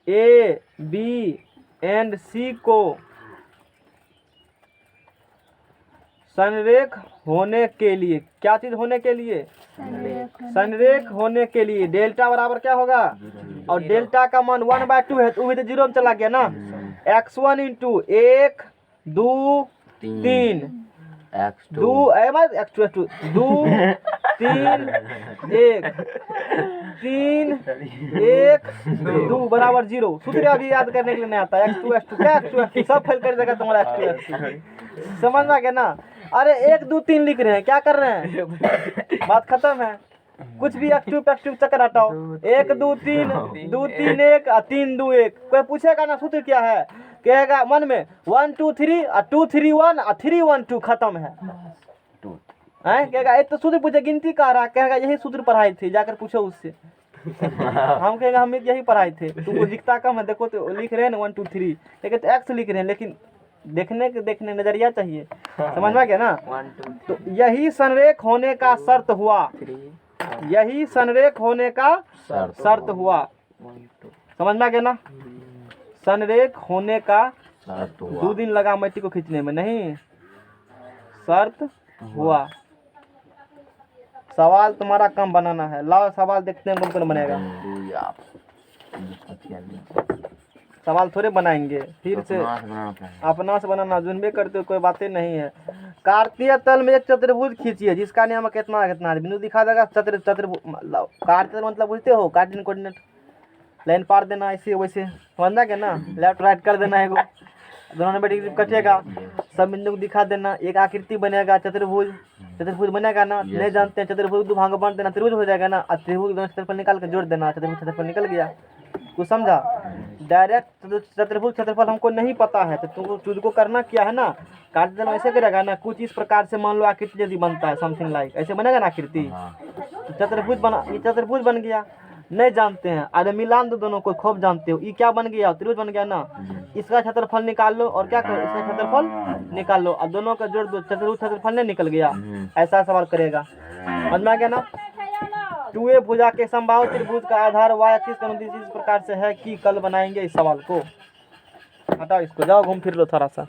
ए बी एंड सी को संरेख होने के लिए, क्या चीज होने के लिए संरेख होने के लिए डेल्टा बराबर क्या होगा, और डेल्टा का मान 1/2 है तो वो भी तो 0 में चला गया ना, x1 इंटू 1 2 3 2 x2 2 3 1 3 1 2 बराबर 0। सूत्र अभी याद करने के लिए नहीं आता, x2 क्या x2 सब फेल कर देगा तुम्हारा x2 समझ में आ गया ना। अरे 1 2 3 लिख रहे हैं, क्या कर रहे हैं, बात खत्म है, कुछ भी x2 चक्कर हटाओ, 1 2 3 2 3 1 3 2 1। कोई पूछेगा ना सूत्र क्या है, कहेगा मन में 1 2 3 2 3 1 3 1 2 खत्म है, कहेगा एक तो सूत्र पूछे गिनती का रहा, कहेगा यही सूत्र पढ़ाई थी, जाकर पूछो उससे हम कहेंगे हम यही पढ़ाए थे, तुमको दिखता कम है, देखो तो लिख रहे हैं 1 2 3, लेकिन तो एक्स लिख रहे हैं, लेकिन देखने नजरिया चाहिए, समझ में गया ना। तो यही संरेख होने का शर्त हुआ, यही संरेख होने का शर्त हुआ, समझ में गया ना। संरेख होने का 2 दिन लगा मिट्टी को खींचने में, नहीं शर्त हुआ। सवाल तुम्हारा कम बनाना है, लाओ सवाल देखते हैं कौन बनेगा। सवाल थोड़े बनाएंगे, फिर से अपना से बनाना जुनबे करते हो, कोई बातें नहीं है। कार्तीय तल में एक चतुर्भुज खींचिए जिसका नियम कितना कितना बिंदु दिखा देगा। चतुर्भुज कार्तीय मतलब बुझते हो, कार्टेशियन कोऑर्डिनेट, लाइन पार देना ऐसे वैसे, समझना क्या ना, लेफ्ट राइट कर देना है, दोनों में कटेगा, सब बिंदु को दिखा देना, एक आकृति बनेगा चतुर्भुज। चतुर्भुज बनेगा ना, नहीं जानते हैं चतुर्भुज 2 भाग बांट देना, त्रिभुज हो जाएगा ना, और त्रिभुज दोनों क्षेत्रफल निकाल कर जोड़ देना, चतुर्भुज क्षेत्रफल निकल गया। कुछ समझा? डायरेक्ट चतुर्भुज क्षेत्रफल हमको नहीं पता है, तो तुझको करना क्या है ना, काट देना, ऐसे करेगा ना, कुछ इस प्रकार से मान लो आकृति यदि बनता है समथिंग लाइक ऐसे बनेगा ना आकृति, तो चतुर्भुज बना, ये चतुर्भुज बन गया। नहीं जानते हैं, अरे मिलान दो दोनों को, खूब जानते हो, ये क्या बन गया त्रिभुज बन गया ना, इसका क्षेत्रफल निकाल लो और क्या करो, इसका क्षेत्रफल निकाल लो और दोनों का जोड़ दो, चतुर्भुज क्षेत्रफल नहीं निकल गया, ऐसा सवाल करेगा, समझ में आ गया ना। 2a भुजा के समबाहु त्रिभुज का आधार y एक्सिस का अनुदिश इस प्रकार से है कि कल बनाएंगे इस सवाल को। हटाओ इसको, जाओ घूम फिर लो थोड़ा सा।